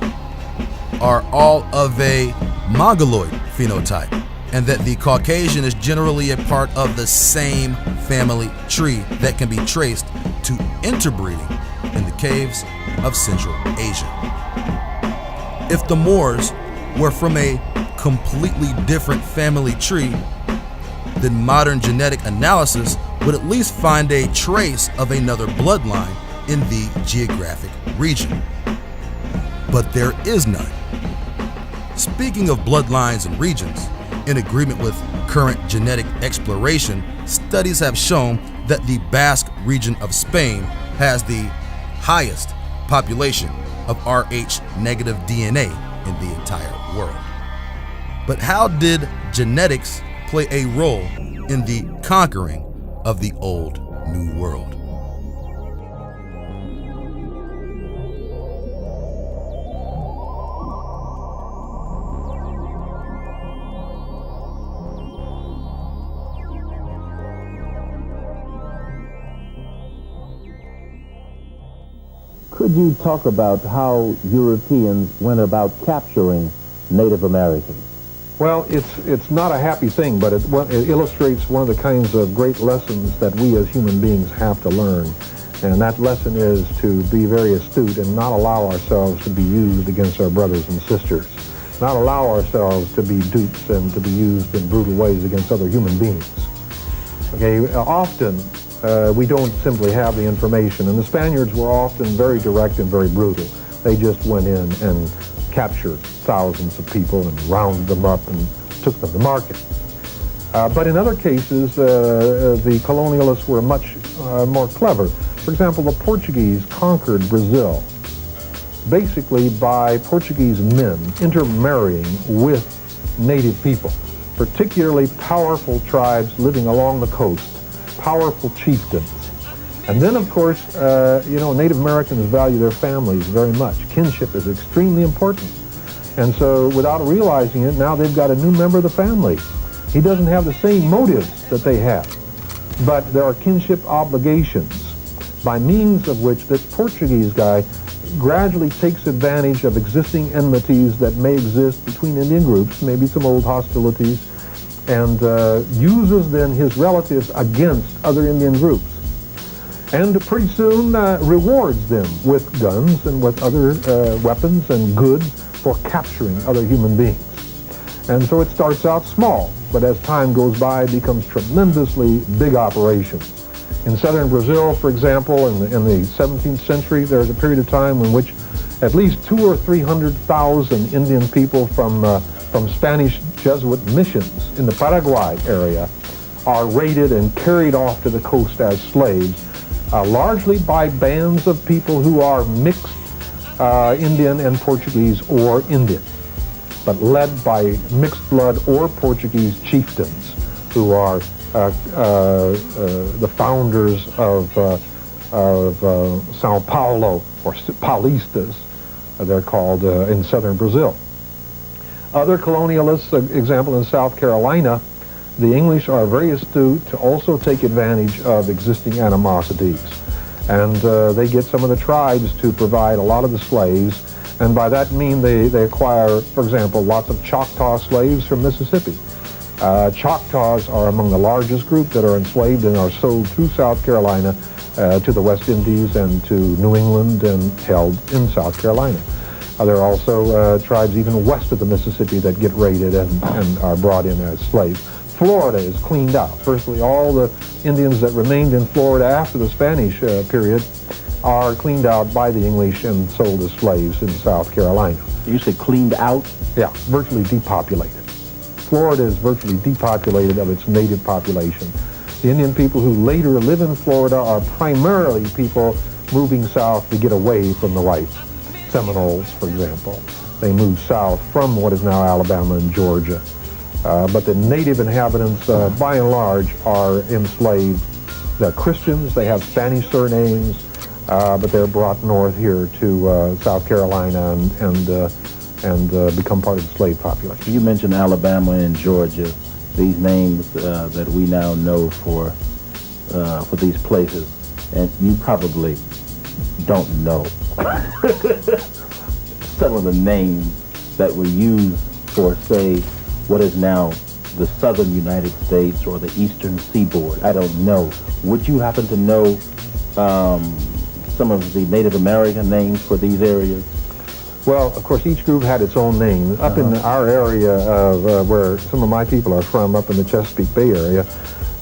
are all of a Mongoloid phenotype, and that the Caucasian is generally a part of the same family tree that can be traced to interbreeding in the caves of Central Asia. If the Moors were from a completely different family tree, then modern genetic analysis would at least find a trace of another bloodline in the geographic region. But there is none. Speaking of bloodlines and regions, in agreement with current genetic exploration, studies have shown that the Basque region of Spain has the highest population of Rh-negative DNA in the entire world. But how did genetics play a role in the conquering of the old New World? Could you talk about how Europeans went about capturing Native Americans? Well, it's not a happy thing, but it illustrates one of the kinds of great lessons that we as human beings have to learn. And that lesson is to be very astute and not allow ourselves to be used against our brothers and sisters. Not allow ourselves to be dupes and to be used in brutal ways against other human beings. Okay, often we don't simply have the information, and the Spaniards were often very direct and very brutal. They just went in and captured thousands of people and rounded them up and took them to market. But in other cases, the colonialists were much more clever. For example, the Portuguese conquered Brazil basically by Portuguese men intermarrying with native people, particularly powerful tribes living along the coast, powerful chieftains. And then, of course, Native Americans value their families very much. Kinship is extremely important. And so, without realizing it, now they've got a new member of the family. He doesn't have the same motives that they have, but there are kinship obligations by means of which this Portuguese guy gradually takes advantage of existing enmities that may exist between Indian groups, maybe some old hostilities, and uses then his relatives against other Indian groups. And pretty soon rewards them with guns and with other weapons and goods for capturing other human beings. And so it starts out small, but as time goes by, it becomes tremendously big operations. In southern Brazil, for example, in the 17th century, there was a period of time in which at least 200,000 or 300,000 Indian people from Spanish Jesuit missions in the Paraguay area are raided and carried off to the coast as slaves, largely by bands of people who are mixed Indian and Portuguese or Indian, but led by mixed blood or Portuguese chieftains who are the founders of Sao Paulo, or Paulistas, they're called in southern Brazil. Other colonialists, example in South Carolina, the English are very astute to also take advantage of existing animosities. And they get some of the tribes to provide a lot of the slaves, and by that mean they acquire, for example, lots of Choctaw slaves from Mississippi. Choctaws are among the largest group that are enslaved and are sold through South Carolina to the West Indies and to New England and held in South Carolina. There are also tribes even west of the Mississippi that get raided and are brought in as slaves. Florida is cleaned out. Firstly, all the Indians that remained in Florida after the Spanish period are cleaned out by the English and sold as slaves in South Carolina. You say cleaned out? Yeah, virtually depopulated. Florida is virtually depopulated of its native population. The Indian people who later live in Florida are primarily people moving south to get away from the whites. Seminoles, for example. They moved south from what is now Alabama and Georgia. But the native inhabitants, by and large, are enslaved. They're Christians, they have Spanish surnames, but they're brought north here to South Carolina and become part of the slave population. You mentioned Alabama and Georgia, these names that we now know for these places, and you probably don't know some of the names that were used for, say, what is now the southern United States or the eastern seaboard. I don't know. Would you happen to know some of the Native American names for these areas? Well, of course, each group had its own name. Up in our area of where some of my people are from, up in the Chesapeake Bay area,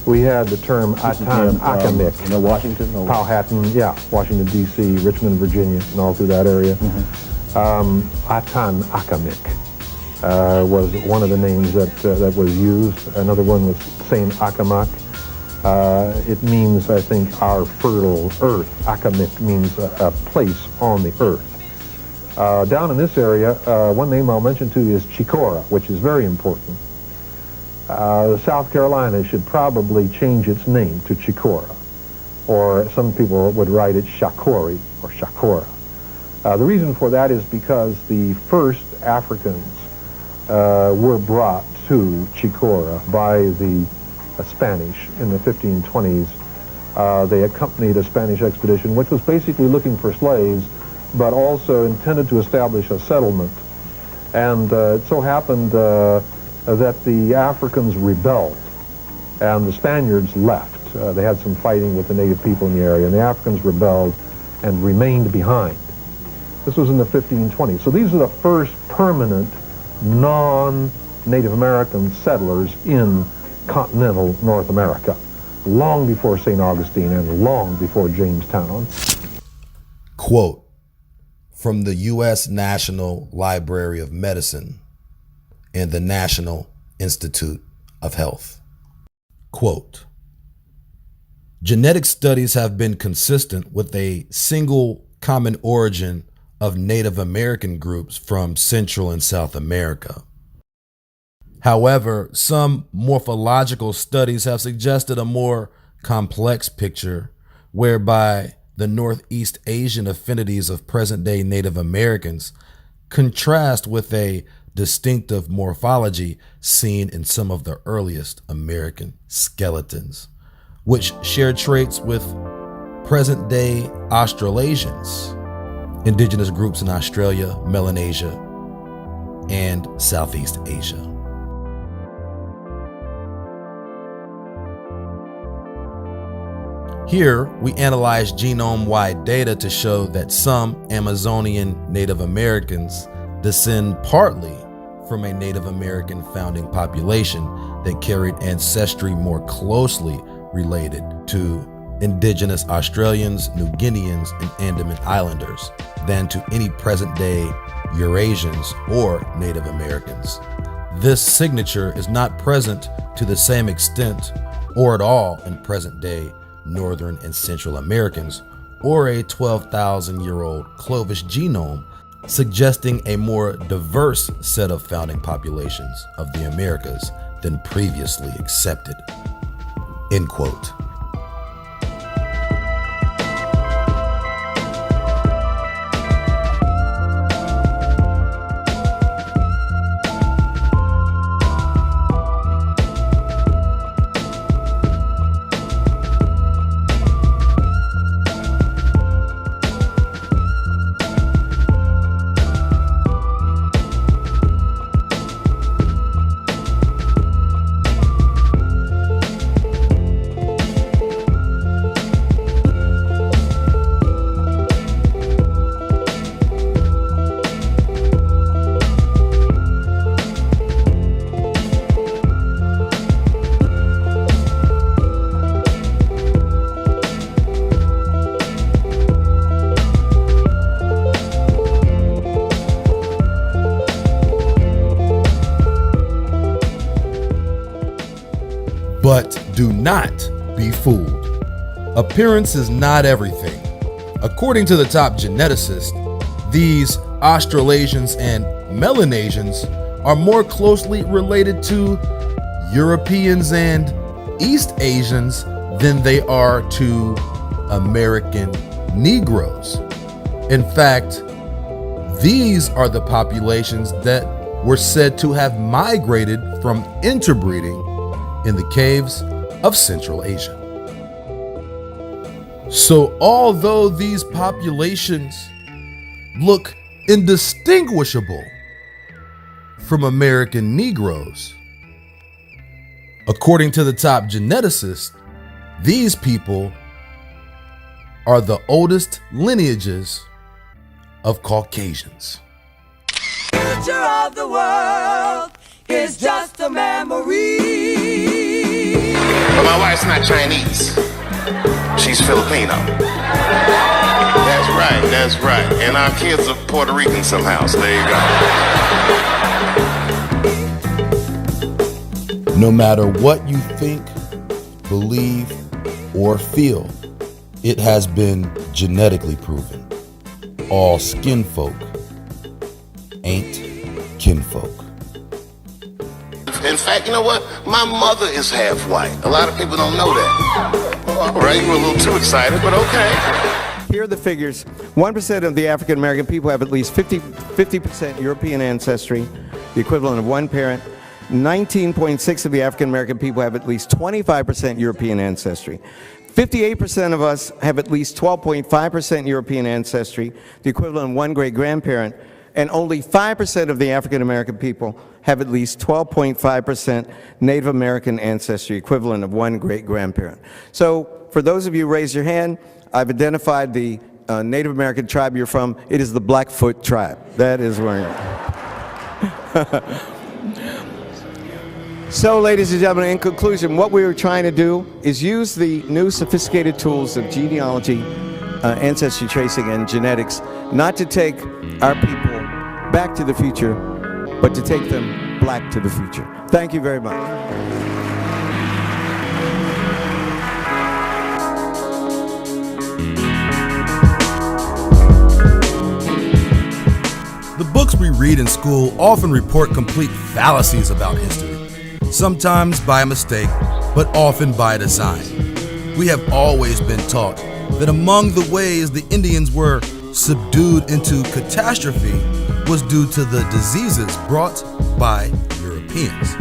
we had the term APOCRYPHA. You know, Washington? Powhatan, yeah, Washington, D.C., Richmond, Virginia, and all through that area. APOCRYPHA was one of the names that was used. Another one was Saint Akamak. It means, I think, our fertile earth. Akamik means a place on the earth. Down in this area, one name I'll mention too is Chicora, which is very important. South Carolina should probably change its name to Chicora, or some people would write it Shakori or Shakora. The reason for that is because the first Africans were brought to Chicora by the Spanish in the 1520s. They accompanied a Spanish expedition which was basically looking for slaves, but also intended to establish a settlement. And it so happened that the Africans rebelled and the Spaniards left. They had some fighting with the native people in the area, and the Africans rebelled and remained behind. This was in the 1520s. So these are the first permanent non-Native American settlers in continental North America, long before St. Augustine and long before Jamestown. Quote from the U.S. National Library of Medicine and the National Institute of Health. Quote, genetic studies have been consistent with a single common origin of Native American groups from Central and South America. However, some morphological studies have suggested a more complex picture whereby the Northeast Asian affinities of present-day Native Americans contrast with a distinctive morphology seen in some of the earliest American skeletons, which share traits with present-day Australasians, indigenous groups in Australia, Melanesia, and Southeast Asia. Here, we analyze genome-wide data to show that some Amazonian Native Americans descend partly from a Native American founding population that carried ancestry more closely related to indigenous Australians, New Guineans, and Andaman Islanders than to any present-day Eurasians or Native Americans. This signature is not present to the same extent or at all in present-day Northern and Central Americans, or a 12,000-year-old Clovis genome, suggesting a more diverse set of founding populations of the Americas than previously accepted. End quote. do not be fooled. Appearance is not everything. According to the top geneticists, these Australasians and Melanesians are more closely related to Europeans and East Asians than they are to American Negroes. In fact, these are the populations that were said to have migrated from interbreeding in the caves of Central Asia. So although these populations look indistinguishable from American Negroes, according to the top geneticists, these people are the oldest lineages of Caucasians. Future of the world is just a memory. But my wife's not Chinese. She's Filipino. That's right. And our kids are Puerto Rican somehow, so there you go. No matter what you think, believe, or feel, it has been genetically proven. All skin folk ain't kinfolk. In fact, you know what? My mother is half white. A lot of people don't know that. All right, you were a little too excited, but okay. Here are the figures. 1% of the African American people have at least 50% European ancestry, the equivalent of one parent. 19.6% of the African American people have at least 25% European ancestry. 58% of us have at least 12.5% European ancestry, the equivalent of one great-grandparent, and only 5% of the African American people have at least 12.5% Native American ancestry, equivalent of one great-grandparent. So for those of you who raise your hand, I've identified the Native American tribe you're from. It is the Blackfoot tribe. That is where you're So, ladies and gentlemen, in conclusion, what we were trying to do is use the new sophisticated tools of genealogy, ancestry tracing, and genetics, not to take our people back to the future, but to take them black to the future. Thank you very much. The books we read in school often report complete fallacies about history. Sometimes by mistake, but often by design. We have always been taught that among the ways the Indians were subdued into catastrophe was due to the diseases brought by Europeans.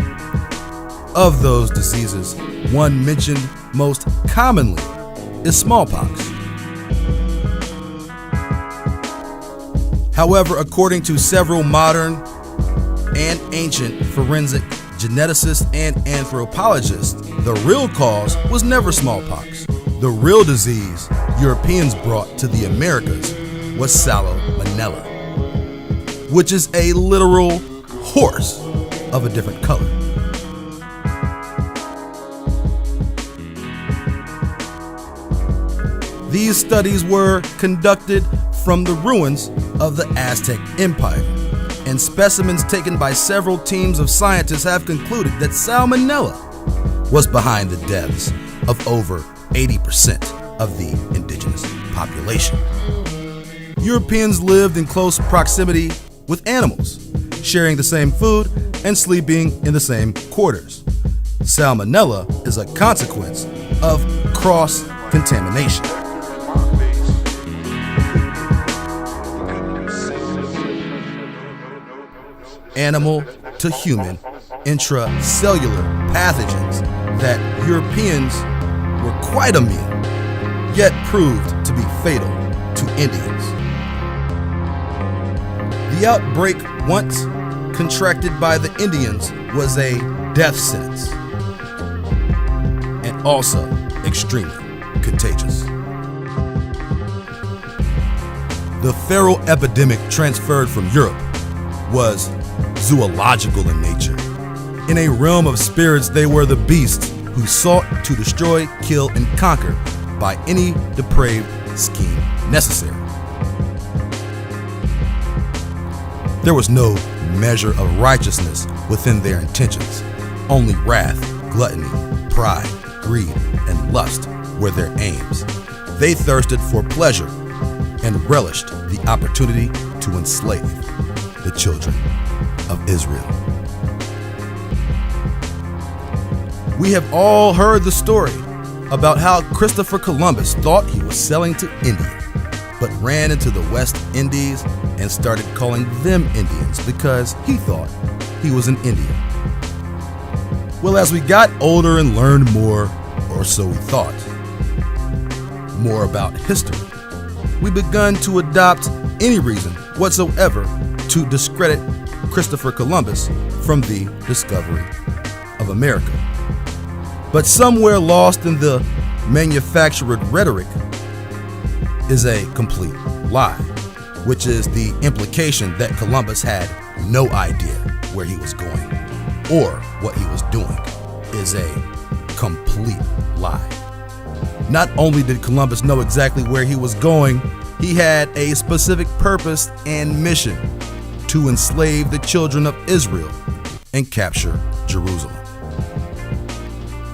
Of those diseases, one mentioned most commonly is smallpox. However, according to several modern and ancient forensic geneticists and anthropologists, the real cause was never smallpox. The real disease Europeans brought to the Americas was salmonella, which is a literal horse of a different color. These studies were conducted from the ruins of the Aztec Empire, and specimens taken by several teams of scientists have concluded that salmonella was behind the deaths of over 80% of the indigenous population. Europeans lived in close proximity with animals, sharing the same food and sleeping in the same quarters. Salmonella is a consequence of cross-contamination. Animal to human intracellular pathogens that Europeans were quite immune, yet proved to be fatal to Indians. The outbreak, once contracted by the Indians, was a death sentence and also extremely contagious. The feral epidemic transferred from Europe was zoological in nature. In a realm of spirits, they were the beasts who sought to destroy, kill, and conquer by any depraved scheme necessary. There was no measure of righteousness within their intentions, only wrath, gluttony, pride, greed, and lust were their aims. They thirsted for pleasure and relished the opportunity to enslave the children of Israel. We have all heard the story about how Christopher Columbus thought he was sailing to India, but ran into the West Indies and started calling them Indians because he thought he was an Indian. Well, as we got older and learned more, or so we thought, more about history, we begun to adopt any reason whatsoever to discredit Christopher Columbus from the discovery of America. But somewhere lost in the manufactured rhetoric is a complete lie, which is the implication that Columbus had no idea where he was going or what he was doing is a complete lie. Not only did Columbus know exactly where he was going, he had a specific purpose and mission to enslave the children of Israel and capture Jerusalem.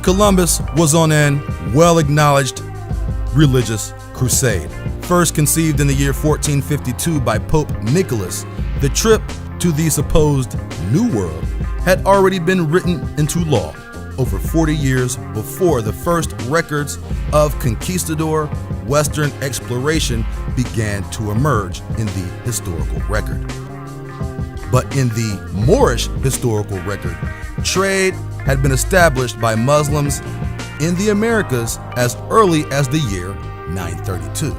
Columbus was on an well-acknowledged religious crusade. First conceived in the year 1452 by Pope Nicholas, the trip to the supposed New World had already been written into law over 40 years before the first records of conquistador Western exploration began to emerge in the historical record. But in the Moorish historical record, trade had been established by Muslims in the Americas as early as the year 932.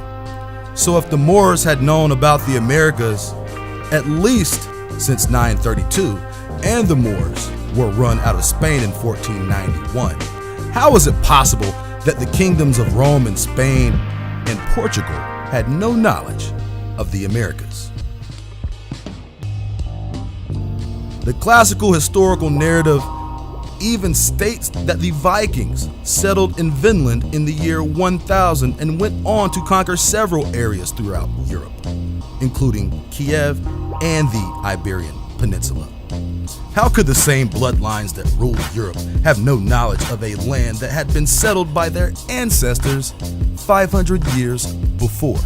So if the Moors had known about the Americas at least since 932, and the Moors were run out of Spain in 1491, how is it possible that the kingdoms of Rome and Spain and Portugal had no knowledge of the Americas? The classical historical narrative even states that the Vikings settled in Vinland in the year 1000 and went on to conquer several areas throughout Europe, including Kiev and the Iberian Peninsula. How could the same bloodlines that ruled Europe have no knowledge of a land that had been settled by their ancestors 500 years before?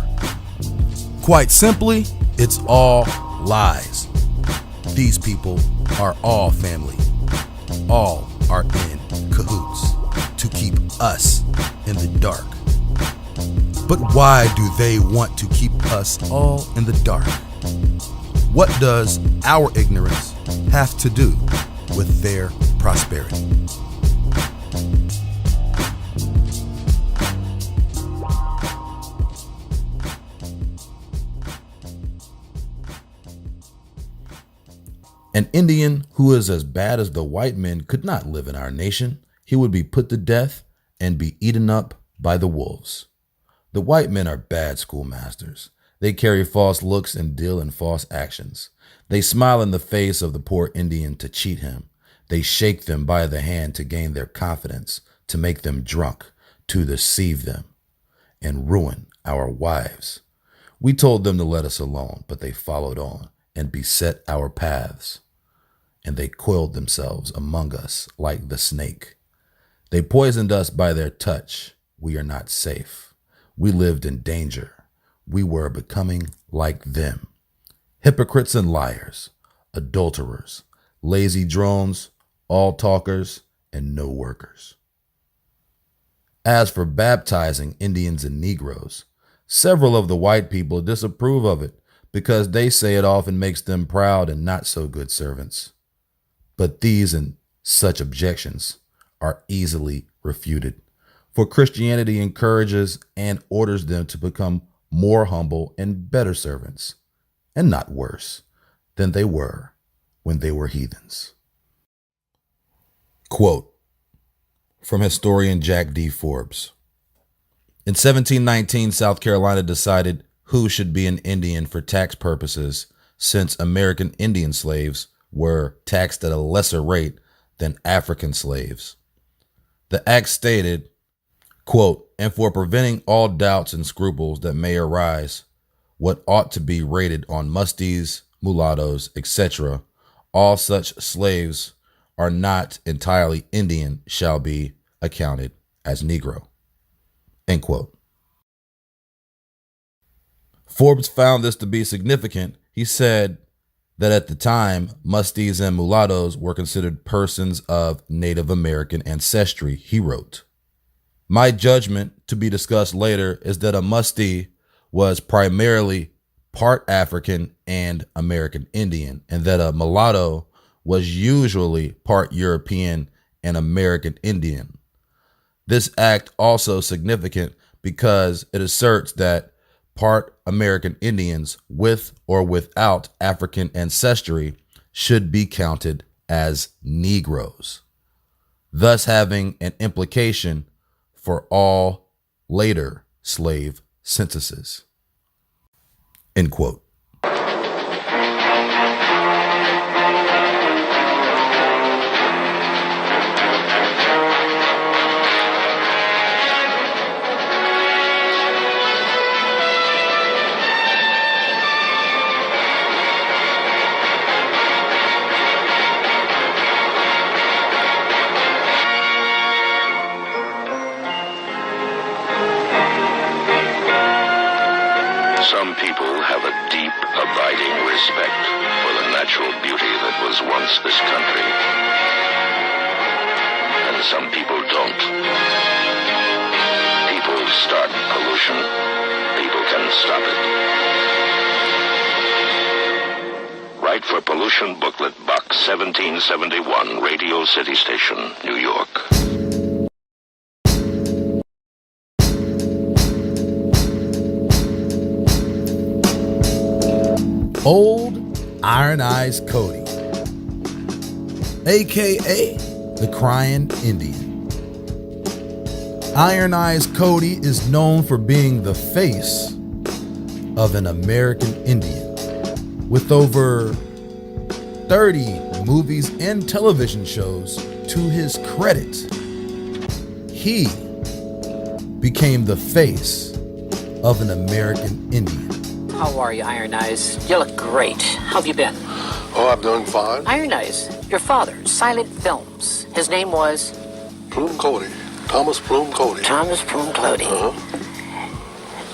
Quite simply, it's all lies. These people are all family. All are in cahoots to keep us in the dark. But why do they want to keep us all in the dark? What does our ignorance have to do with their prosperity? An Indian who is as bad as the white men could not live in our nation. He would be put to death and be eaten up by the wolves. The white men are bad schoolmasters. They carry false looks and deal in false actions. They smile in the face of the poor Indian to cheat him. They shake them by the hand to gain their confidence, to make them drunk, to deceive them, and ruin our wives. We told them to let us alone, but they followed on and beset our paths. And they coiled themselves among us like the snake. They poisoned us by their touch. We are not safe. We lived in danger. We were becoming like them. Hypocrites and liars, adulterers, lazy drones, all talkers, and no workers. As for baptizing Indians and Negroes, several of the white people disapprove of it because they say it often makes them proud and not so good servants. But these and such objections are easily refuted, for Christianity encourages and orders them to become more humble and better servants, and not worse than they were when they were heathens. Quote from historian Jack D. Forbes. In 1719, South Carolina decided who should be an Indian for tax purposes, since American Indian slaves were taxed at a lesser rate than African slaves. The act stated, quote, and for preventing all doubts and scruples that may arise, what ought to be rated on musties, mulattoes, etc., all such slaves are not entirely Indian shall be accounted as Negro. End quote. Forbes found this to be significant. He said that at the time, musties and mulattoes were considered persons of Native American ancestry. He wrote, "My judgment, to be discussed later, is that a mustie was primarily part African and American Indian, and that a mulatto was usually part European and American Indian. This act also significant because it asserts that part American Indians with or without African ancestry should be counted as Negroes, thus having an implication for all later slave censuses." End quote. Some people have a deep, abiding respect for the natural beauty that was once this country. And some people don't. People start pollution. People can stop it. Write for Pollution Booklet, Box 1771, Radio City Station, New York. Old Iron Eyes Cody, aka the Crying Indian. Iron Eyes Cody is known for being the face of an American Indian, with over 30 movies and television shows to his credit. He became the face of an American Indian. How are you, Iron Eyes? You look great. How have you been? Oh, I'm doing fine. Iron Eyes, your father, Silent Films. His name was? Plume Cody. Thomas Plume Cody. Thomas Plume Cody.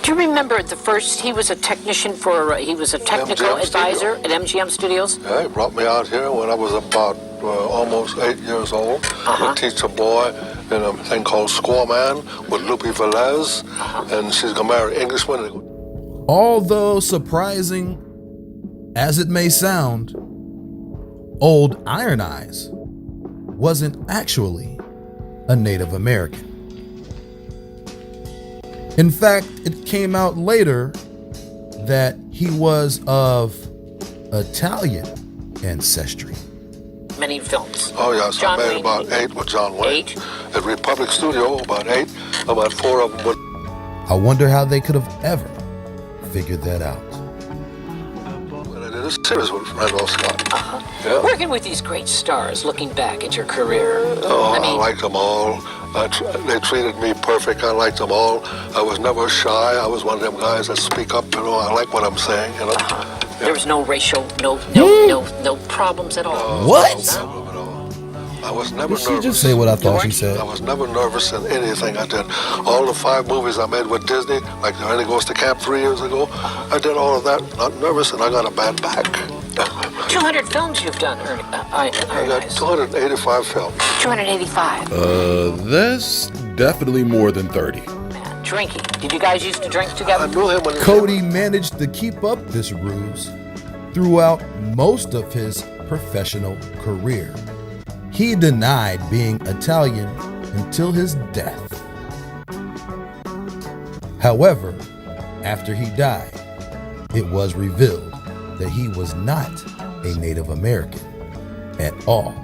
Do you remember at the first, he was a technician for, he was a technical MGM advisor at MGM Studios? Yeah, he brought me out here when I was about almost 8 years old to teach a boy in a thing called Squaw Man with Lupe Velez, and she's gonna marry an Englishman. Although surprising as it may sound, Old Iron Eyes wasn't actually a Native American. In fact, it came out later that he was of Italian ancestry. Many films. Oh, yes, John I made Wayne. about 8 with John Wayne. 8? At Republic Studio, about 8. About 4 of them with... I wonder how they could have ever figured that out. And I did a series with Randolph Scott. Yeah. Working with these great stars, looking back at your career. Oh, I liked them all. They treated me perfect. I liked them all. I was never shy. I was one of them guys that speak up, you know. I like what I'm saying, you know. There was no racial, no problems at all. What? I was never Did she nervous. just say what I thought she said? I was never nervous in anything I did. All the 5 movies I made with Disney, like The Honey Goes to Camp 3 years ago, I did all of that, not nervous, and I got a bad back. 200 films you've done, I got 285 films. 285. That's definitely more than 30. Drinking. Did you guys used to drink together? I knew him when he Cody managed to keep up this ruse throughout most of his professional career. He denied being Italian until his death. However, after he died, it was revealed that he was not a Native American at all.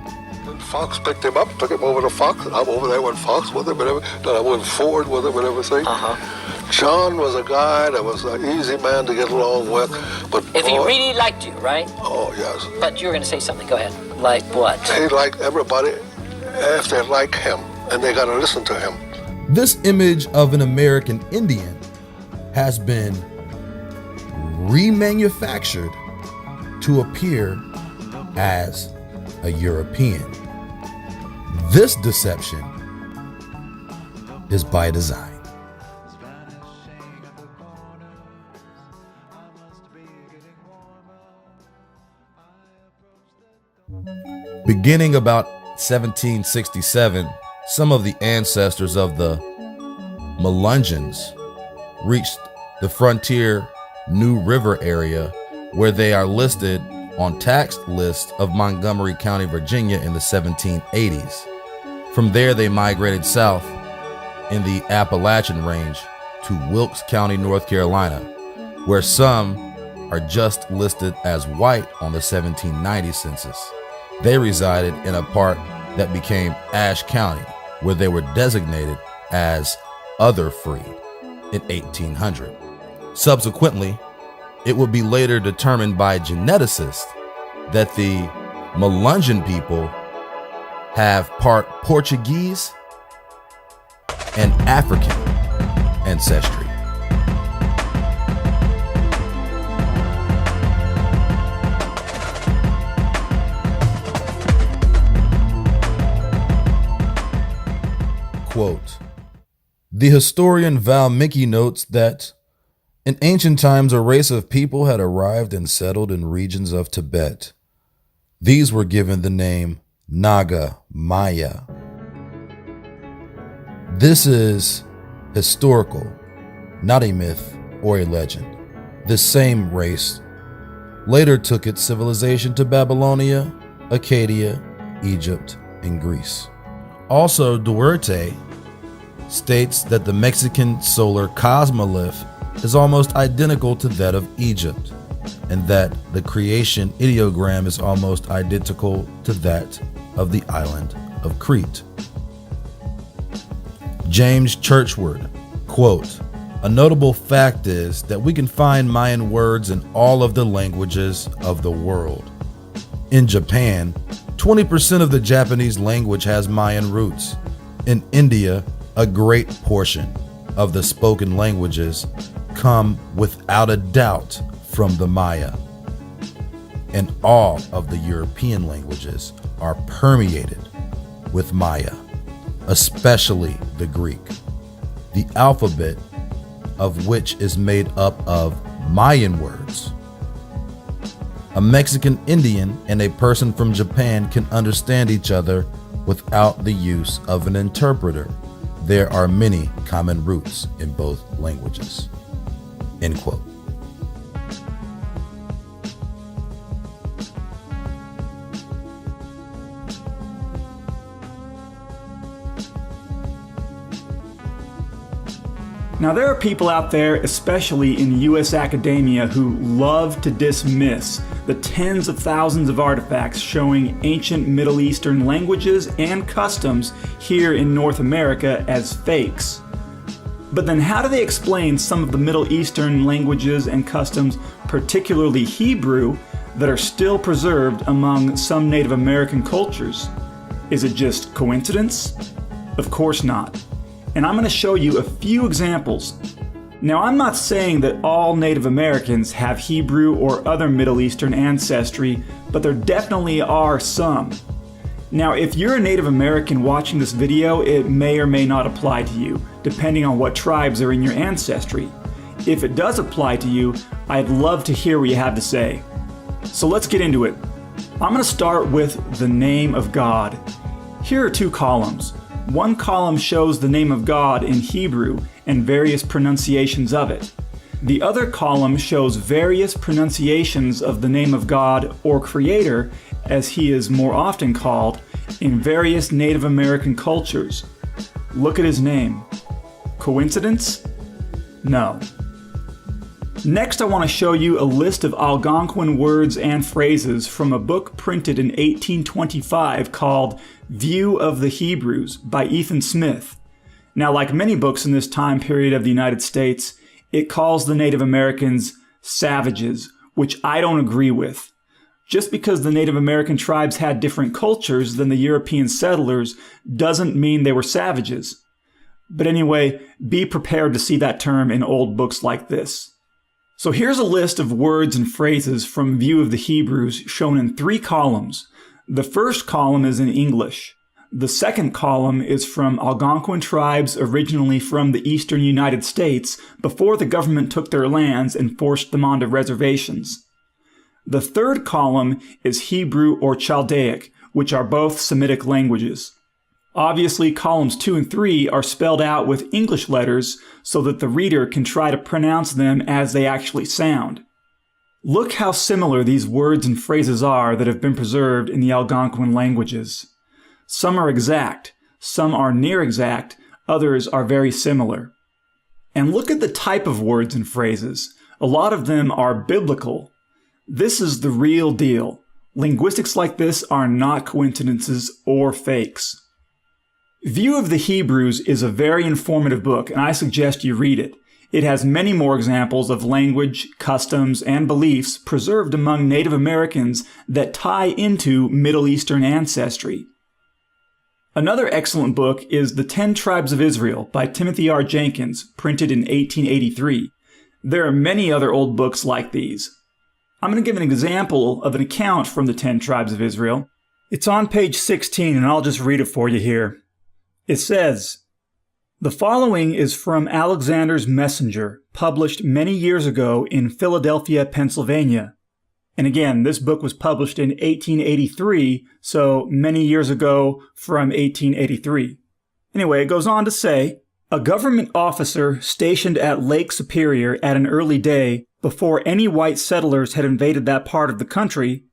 Fox picked him up, took him over to Fox, and I'm over there with Fox with him, and then I went Ford with him and everything. John was a guy that was an easy man to get along with, but If he really liked you, right? Oh, yes. But you were going to say something. Go ahead. Like what? He liked everybody if they like him, and they got to listen to him. This image of an American Indian has been remanufactured to appear as a European. This deception is by design. Beginning about 1767, some of the ancestors of the Melungeons reached the frontier New River area, where they are listed on tax lists of Montgomery County, Virginia in the 1780s. From there, they migrated south in the Appalachian Range to Wilkes County, North Carolina, where some are just listed as white on the 1790 census. They resided in a part that became Ashe County, where they were designated as other free in 1800. Subsequently, it would be later determined by geneticists that the Melungeon people have part Portuguese and African ancestry. Quote, the historian Valmiki notes that in ancient times a race of people had arrived and settled in regions of Tibet. These were given the name Naga Maya. This is historical, not a myth or a legend. This same race later took its civilization to Babylonia, Acadia, Egypt, and Greece. Also, Duarte states that the Mexican solar cosmolith is almost identical to that of Egypt, and that the creation ideogram is almost identical to that of the island of Crete. James Churchward, quote, a notable fact is that we can find Mayan words in all of the languages of the world. In Japan, 20% of the Japanese language has Mayan roots. In India, a great portion of the spoken languages come without a doubt from the Maya. And all of the European languages are permeated with Maya, especially the Greek, the alphabet of which is made up of Mayan words. A Mexican Indian and a person from Japan can understand each other without the use of an interpreter. There are many common roots in both languages. End quote. Now, there are people out there, especially in U.S. academia, who love to dismiss the tens of thousands of artifacts showing ancient Middle Eastern languages and customs here in North America as fakes. But then how do they explain some of the Middle Eastern languages and customs, particularly Hebrew, that are still preserved among some Native American cultures? Is it just coincidence? Of course not. And I'm going to show you a few examples. Now, I'm not saying that all Native Americans have Hebrew or other Middle Eastern ancestry, but there definitely are some. Now, if you're a Native American watching this video, it may or may not apply to you, depending on what tribes are in your ancestry. If it does apply to you, I'd love to hear what you have to say. So let's get into it. I'm going to start with the name of God. Here are two columns. One column shows the name of God in Hebrew and various pronunciations of it. The other column shows various pronunciations of the name of God or Creator, as he is more often called, in various Native American cultures. Look at his name. Coincidence? No. Next, I want to show you a list of Algonquin words and phrases from a book printed in 1825 called View of the Hebrews by Ethan Smith. Now, like many books in this time period of the United States, it calls the Native Americans savages, which I don't agree with. Just because the Native American tribes had different cultures than the European settlers doesn't mean they were savages. But anyway, be prepared to see that term in old books like this. So here's a list of words and phrases from View of the Hebrews shown in 3 columns. The first column is in English. The second column is from Algonquin tribes originally from the eastern United States before the government took their lands and forced them onto reservations. The third column is Hebrew or Chaldaic, which are both Semitic languages. Obviously, columns 2 and 3 are spelled out with English letters so that the reader can try to pronounce them as they actually sound. Look how similar these words and phrases are that have been preserved in the Algonquin languages. Some are exact, some are near exact, others are very similar. And look at the type of words and phrases. A lot of them are biblical. This is the real deal. Linguistics like this are not coincidences or fakes. View of the Hebrews is a very informative book, and I suggest you read it. It has many more examples of language, customs, and beliefs preserved among Native Americans that tie into Middle Eastern ancestry. Another excellent book is The 10 Tribes of Israel by Timothy R. Jenkins, printed in 1883. There are many other old books like these. I'm going to give an example of an account from the 10 Tribes of Israel. It's on page 16, and I'll just read it for you here. It says, "The following is from Alexander's Messenger, published many years ago in Philadelphia, Pennsylvania." And again, this book was published in 1883, so many years ago from 1883. Anyway, it goes on to say, "A government officer stationed at Lake Superior at an early day, before any white settlers had invaded that part of the country,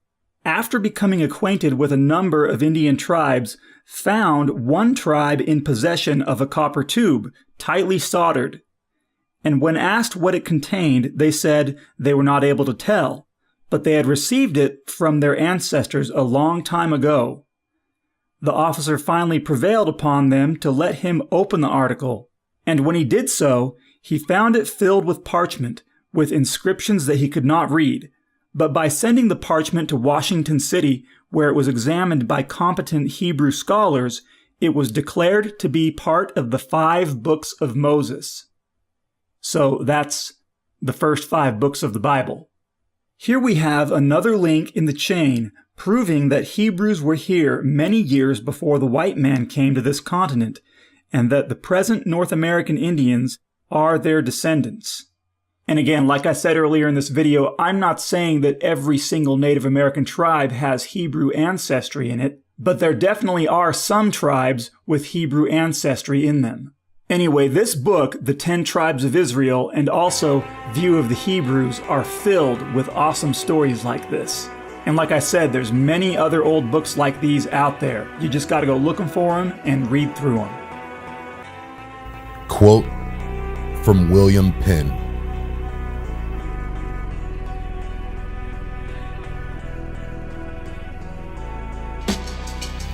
after becoming acquainted with a number of Indian tribes, found one tribe in possession of a copper tube, tightly soldered. And when asked what it contained, they said they were not able to tell, but they had received it from their ancestors a long time ago. The officer finally prevailed upon them to let him open the article, and when he did so, he found it filled with parchment, with inscriptions that he could not read. But by sending the parchment to Washington City, where it was examined by competent Hebrew scholars, it was declared to be part of the 5 books of Moses." So that's the first 5 books of the Bible. Here we have another link in the chain proving that Hebrews were here many years before the white man came to this continent, and that the present North American Indians are their descendants. And again, like I said earlier in this video, I'm not saying that every single Native American tribe has Hebrew ancestry in it, but there definitely are some tribes with Hebrew ancestry in them. Anyway, this book, The 10 Tribes of Israel, and also View of the Hebrews, are filled with awesome stories like this. And like I said, there's many other old books like these out there. You just gotta go looking for them and read through them. Quote from William Penn.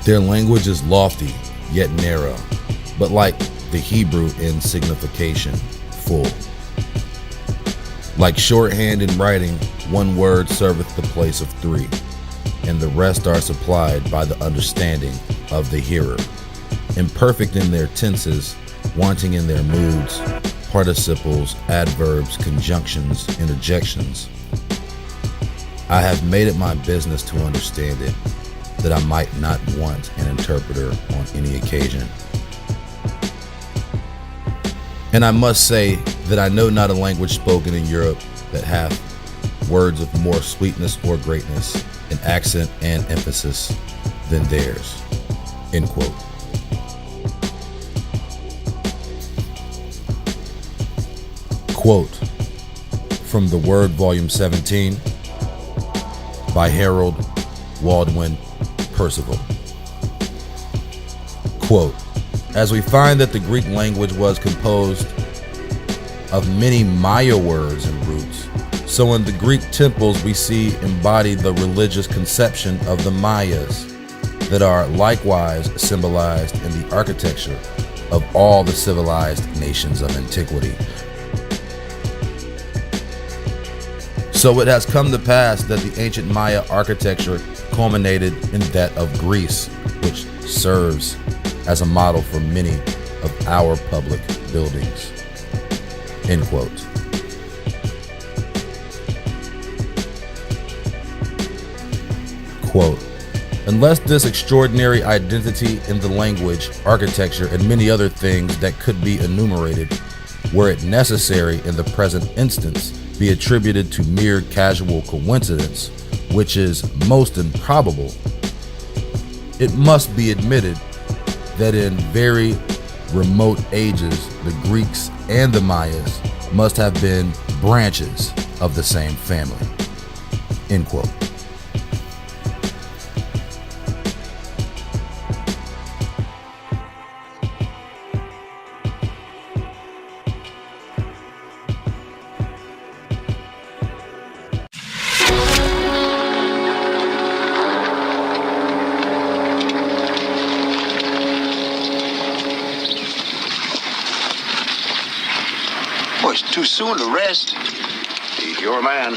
"Their language is lofty, yet narrow, but like the Hebrew in signification, full. Like shorthand in writing, one word serveth the place of 3, and the rest are supplied by the understanding of the hearer. Imperfect in their tenses, wanting in their moods, participles, adverbs, conjunctions, interjections. I have made it my business to understand it, that I might not want an interpreter on any occasion. And I must say that I know not a language spoken in Europe that hath words of more sweetness or greatness in accent and emphasis than theirs." End quote. Quote from The Word, Volume 17, by Harold Waldwin Percival. Quote, "As we find that the Greek language was composed of many Maya words and roots, so in the Greek temples we see embodied the religious conception of the Mayas that are likewise symbolized in the architecture of all the civilized nations of antiquity. So it has come to pass that the ancient Maya architecture culminated in that of Greece, which serves as a model for many of our public buildings." End quote. Quote Unless this extraordinary identity in the language, architecture, and many other things that could be enumerated, were it necessary in the present instance, be attributed to mere casual coincidence, which is most improbable, it must be admitted that in very remote ages, the Greeks and the Mayas must have been branches of the same family. End quote. Boy, it's too soon to rest. You're a man.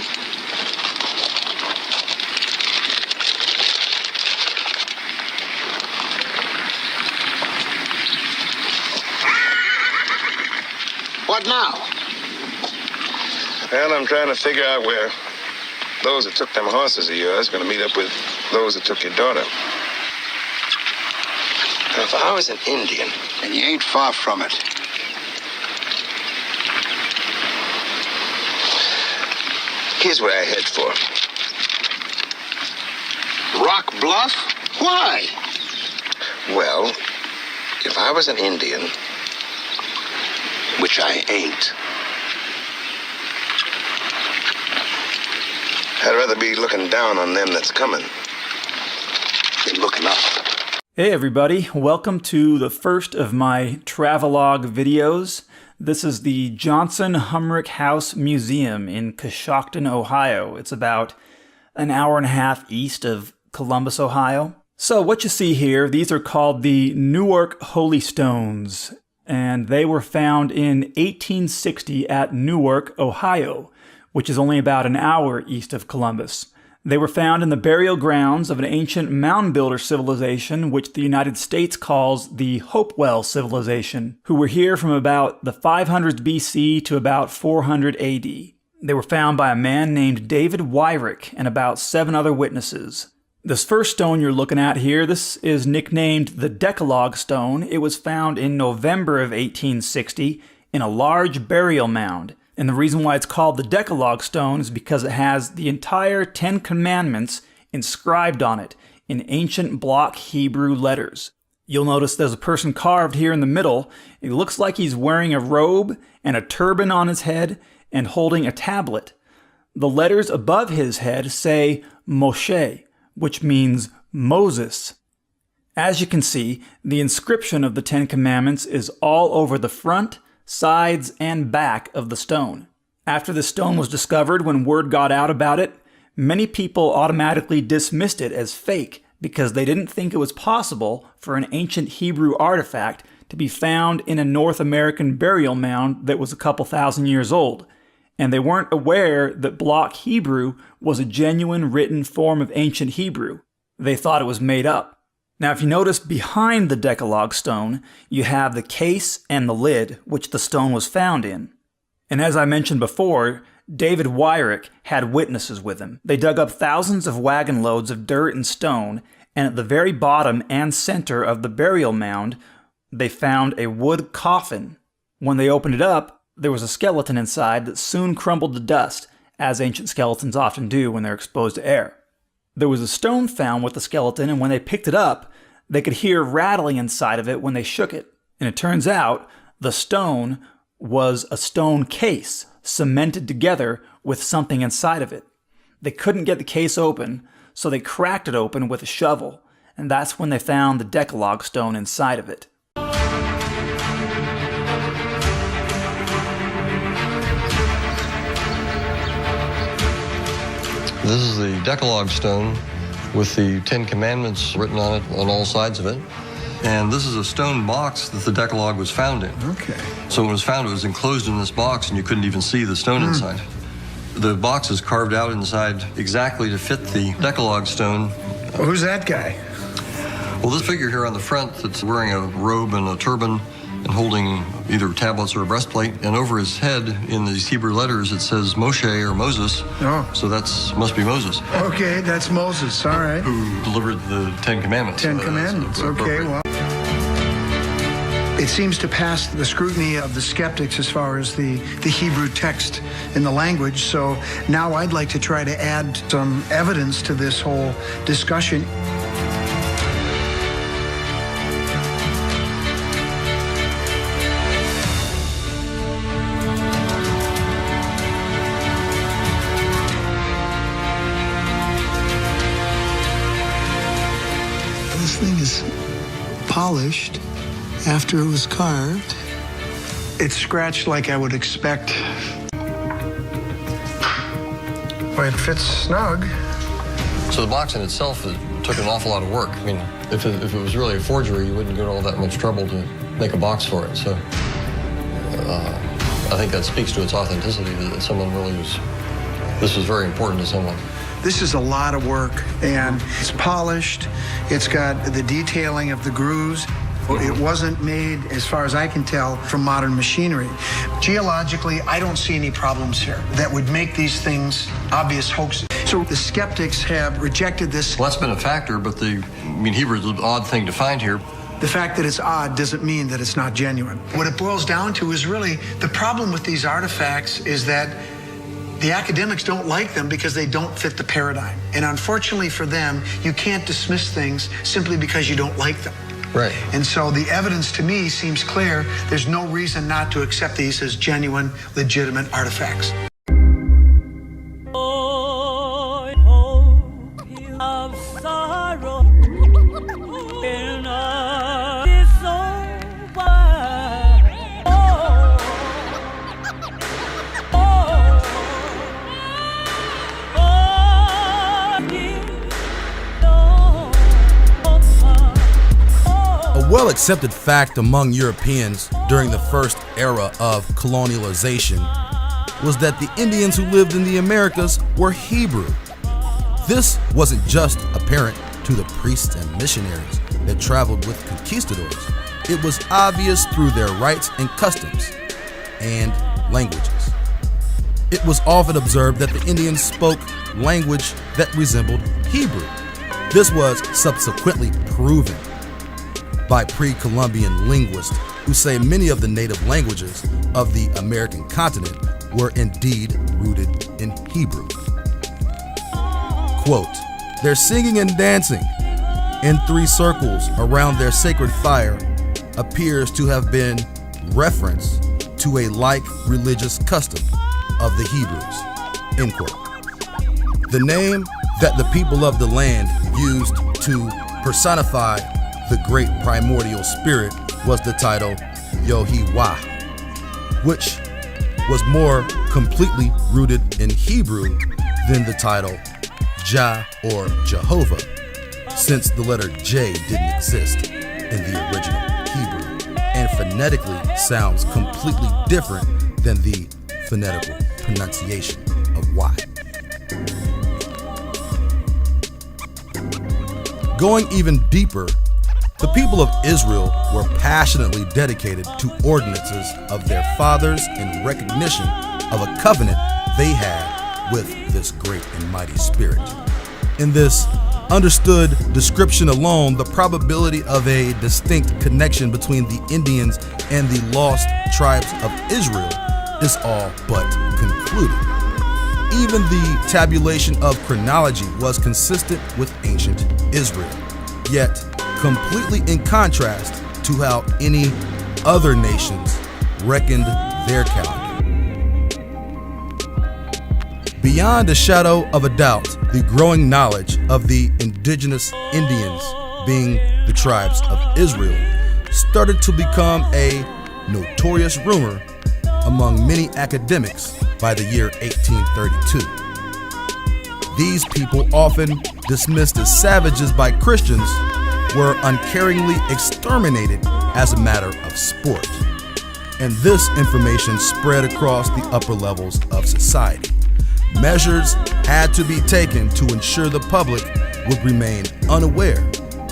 What now? Well, I'm trying to figure out where those that took them horses of yours are going to meet up with those that took your daughter. Now, if I was an Indian... And you ain't far from it. Here's what I head for. Rock Bluff? Why? Well, if I was an Indian, which I ain't, I'd rather be looking down on them that's coming than looking up. Hey everybody, welcome to the first of my travelogue videos. This is the Johnson Humrick House Museum in Coshocton, Ohio. It's about an hour and a half east of Columbus, Ohio. So what you see here, these are called the Newark Holy Stones, and they were found in 1860 at Newark, Ohio, which is only about an hour east of Columbus. They were found in the burial grounds of an ancient mound builder civilization, which the United States calls the Hopewell civilization, who were here from about the 500s BC to about 400 AD. They were found by a man named David Wyrick and about 7 other witnesses. This first stone you're looking at here, this is nicknamed the Decalogue Stone. It was found in November of 1860 in a large burial mound. And the reason why it's called the Decalogue Stone is because it has the entire 10 Commandments inscribed on it in ancient block Hebrew letters. You'll notice there's a person carved here in the middle. It looks like he's wearing a robe and a turban on his head and holding a tablet. The letters above his head say Moshe, which means Moses. As you can see, the inscription of the 10 Commandments is all over the front, sides, and back of the stone. After the stone was discovered, when word got out about it, many people automatically dismissed it as fake because they didn't think it was possible for an ancient Hebrew artifact to be found in a North American burial mound that was a couple thousand years old. And they weren't aware that block Hebrew was a genuine written form of ancient Hebrew. They thought it was made up. Now, if you notice behind the Decalogue Stone, you have the case and the lid, which the stone was found in. And as I mentioned before, David Wyrick had witnesses with him. They dug up thousands of wagon loads of dirt and stone, and at the very bottom and center of the burial mound, they found a wood coffin. When they opened it up, there was a skeleton inside that soon crumbled to dust, as ancient skeletons often do when they're exposed to air. There was a stone found with the skeleton, and when they picked it up, they could hear rattling inside of it when they shook it. And it turns out the stone was a stone case cemented together with something inside of it. They couldn't get the case open, so they cracked it open with a shovel, and that's when they found the Decalogue Stone inside of it. This is the Decalogue Stone with the 10 Commandments written on it on all sides of it. And this is a stone box that the Decalogue was found in. Okay. So when it was found, it was enclosed in this box and you couldn't even see the stone inside. The box is carved out inside exactly to fit the Decalogue Stone. Well, who's that guy? Well, this figure here on the front that's wearing a robe and a turban and holding either tablets or a breastplate. And over his head in these Hebrew letters, it says Moshe or Moses. Oh. So must be Moses. Okay, that's Moses, all right. Who delivered the Ten Commandments. Ten Commandments, okay, well. It seems to pass the scrutiny of the skeptics as far as the Hebrew text in the language. So now I'd like to try to add some evidence to this whole discussion. This thing is polished after it was carved. It's scratched like I would expect. Well, it fits snug. So the box in itself took an awful lot of work. I mean, if it was really a forgery, you wouldn't go to all that much trouble to make a box for it. So I think that speaks to its authenticity, that someone really this was very important to someone. This is a lot of work, and it's polished. It's got the detailing of the grooves. It wasn't made, as far as I can tell, from modern machinery. Geologically, I don't see any problems here that would make these things obvious hoaxes. So the skeptics have rejected this. Well, that's been a factor, but Hebrew is an odd thing to find here. The fact that it's odd doesn't mean that it's not genuine. What it boils down to is really the problem with these artifacts is that the academics don't like them because they don't fit the paradigm. And unfortunately for them, you can't dismiss things simply because you don't like them. Right. And so the evidence to me seems clear. There's no reason not to accept these as genuine, legitimate artifacts. A well-accepted fact among Europeans during the first era of colonialization was that the Indians who lived in the Americas were Hebrew. This wasn't just apparent to the priests and missionaries that traveled with conquistadors. It was obvious through their rites and customs and languages. It was often observed that the Indians spoke language that resembled Hebrew. This was subsequently proven by pre-Columbian linguists who say many of the native languages of the American continent were indeed rooted in Hebrew. Quote, "Their singing and dancing in 3 circles around their sacred fire appears to have been reference to a like religious custom of the Hebrews." End quote. The name that the people of the land used to personify the great primordial spirit was the title Yohewah, which was more completely rooted in Hebrew than the title Jah or Jehovah, since the letter J didn't exist in the original Hebrew and phonetically sounds completely different than the phonetical pronunciation of Y. Going even deeper, the people of Israel were passionately dedicated to ordinances of their fathers in recognition of a covenant they had with this great and mighty spirit. In this understood description alone, the probability of a distinct connection between the Indians and the lost tribes of Israel is all but concluded. Even the tabulation of chronology was consistent with ancient Israel, yet completely in contrast to how any other nations reckoned their calendar. Beyond a shadow of a doubt, the growing knowledge of the indigenous Indians, being the tribes of Israel, started to become a notorious rumor among many academics by the year 1832. These people, often dismissed as savages by Christians, were uncaringly exterminated as a matter of sport. And this information spread across the upper levels of society. Measures had to be taken to ensure the public would remain unaware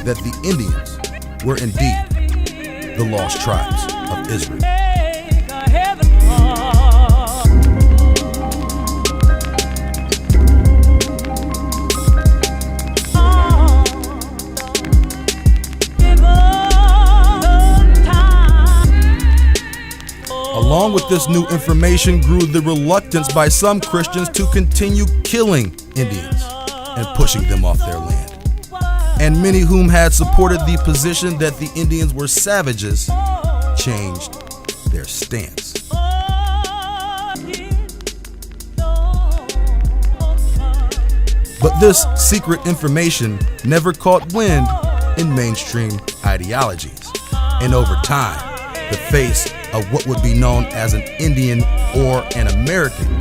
that the Indians were indeed the lost tribes. of Israel. Along with this new information grew the reluctance by some Christians to continue killing Indians and pushing them off their land. And many whom had supported the position that the Indians were savages changed their stance. But this secret information never caught wind in mainstream ideologies. And over time, the face of what would be known as an Indian or an American,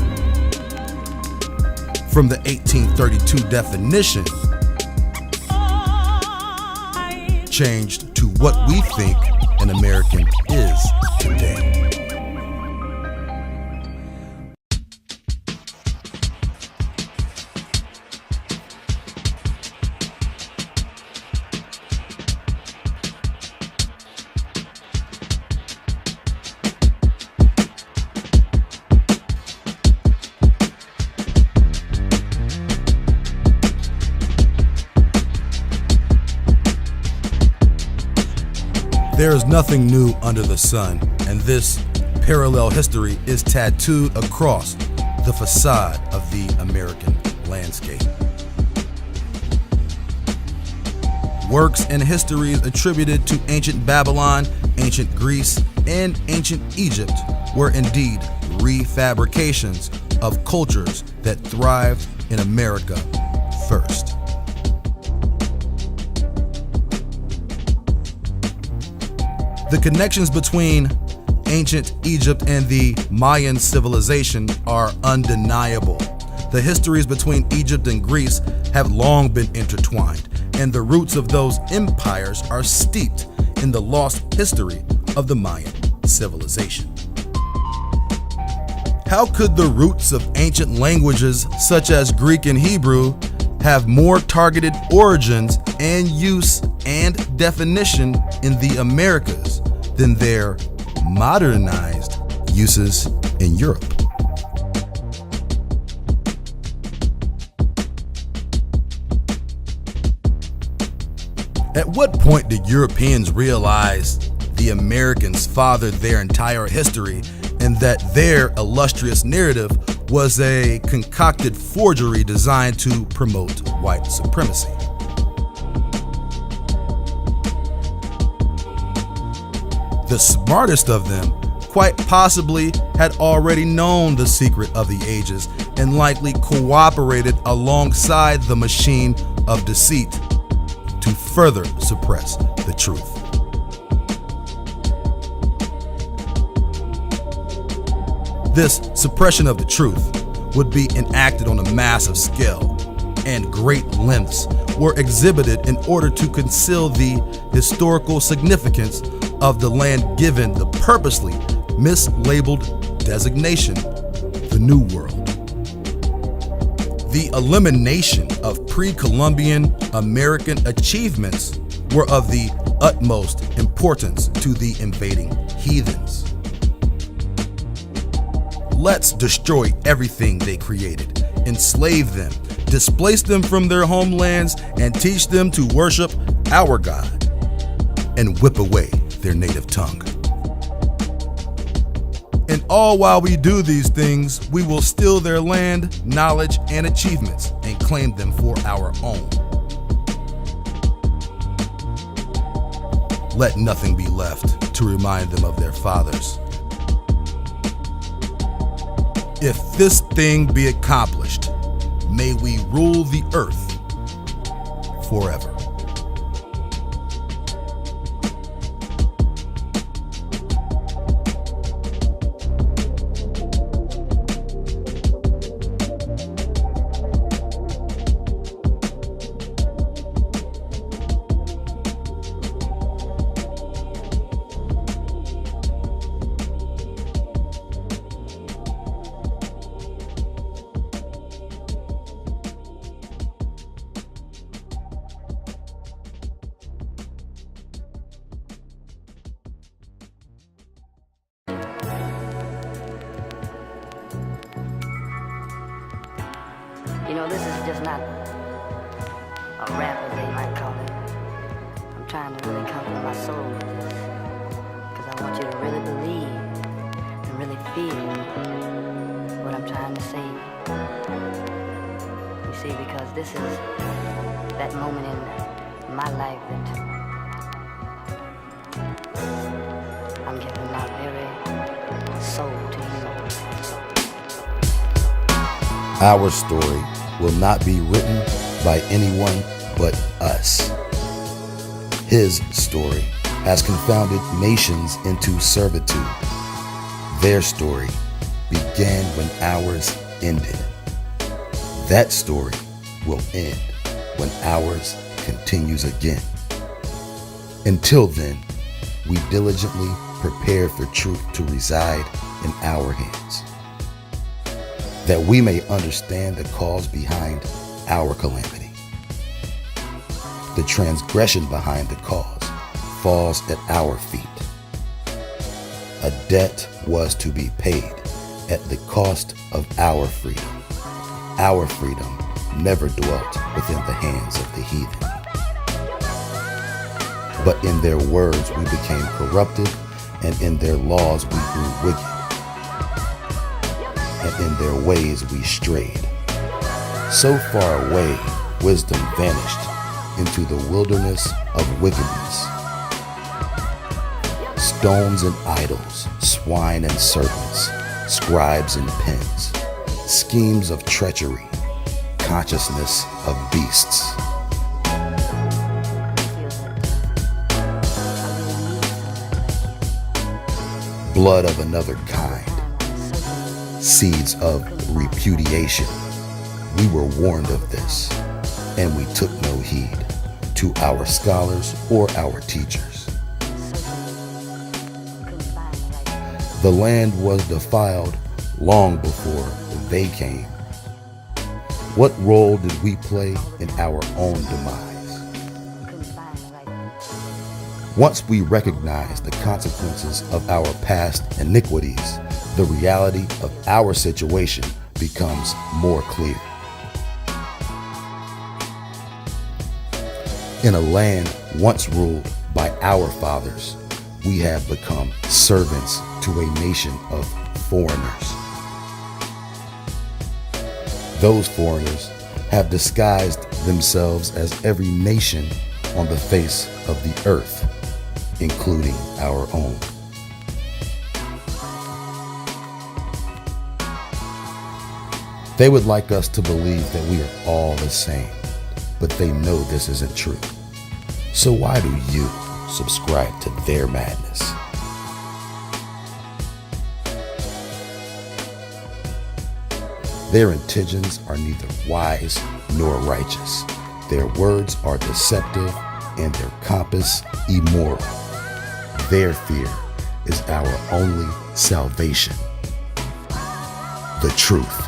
from the 1832 definition, changed to what we think an American is today. There is nothing new under the sun, and this parallel history is tattooed across the facade of the American landscape. Works and histories attributed to ancient Babylon, ancient Greece, and ancient Egypt were indeed refabrications of cultures that thrived in America first. The connections between ancient Egypt and the Mayan civilization are undeniable. The histories between Egypt and Greece have long been intertwined, and the roots of those empires are steeped in the lost history of the Mayan civilization. How could the roots of ancient languages such as Greek and Hebrew have more targeted origins and use and definition in the Americas than their modernized uses in Europe? At what point did Europeans realize the Americans fathered their entire history and that their illustrious narrative was a concocted forgery designed to promote white supremacy? The smartest of them quite possibly had already known the secret of the ages and likely cooperated alongside the machine of deceit to further suppress the truth. This suppression of the truth would be enacted on a massive scale, and great lengths were exhibited in order to conceal the historical significance of the land given the purposely mislabeled designation, the New World. The elimination of pre-Columbian American achievements were of the utmost importance to the invading heathens. Let's destroy everything they created, enslave them, displace them from their homelands, and teach them to worship our God, and whip away their native tongue. And all while we do these things, we will steal their land, knowledge, and achievements and claim them for our own. Let nothing be left to remind them of their fathers. If this thing be accomplished, may we rule the earth forever. You know, this is just not a rap, as they might call it. I'm trying to really comfort my soul with this, because I want you to really believe and really feel what I'm trying to say. You see, because this is that moment in my life that I'm giving my very soul to you. Our story will not be written by anyone but us. His story has confounded nations into servitude. Their story began when ours ended. That story will end when ours continues again. Until then, we diligently prepare for truth to reside in our hands, that we may understand the cause behind our calamity. The transgression behind the cause falls at our feet. A debt was to be paid at the cost of our freedom. Our freedom never dwelt within the hands of the heathen. But in their words we became corrupted, and in their laws we grew wicked, and in their ways we strayed. So far away, wisdom vanished into the wilderness of wickedness. Stones and idols, swine and serpents, scribes and pens, schemes of treachery, consciousness of beasts. Blood of another kind, seeds of repudiation. We were warned of this, and we took no heed to our scholars or our teachers. The land was defiled long before they came. What role did we play in our own demise? Once we recognize the consequences of our past iniquities, the reality of our situation becomes more clear. In a land once ruled by our fathers, we have become servants to a nation of foreigners. Those foreigners have disguised themselves as every nation on the face of the earth, including our own. They would like us to believe that we are all the same, but they know this isn't true. So why do you subscribe to their madness? Their intentions are neither wise nor righteous. Their words are deceptive and their compass immoral. Their fear is our only salvation. The truth.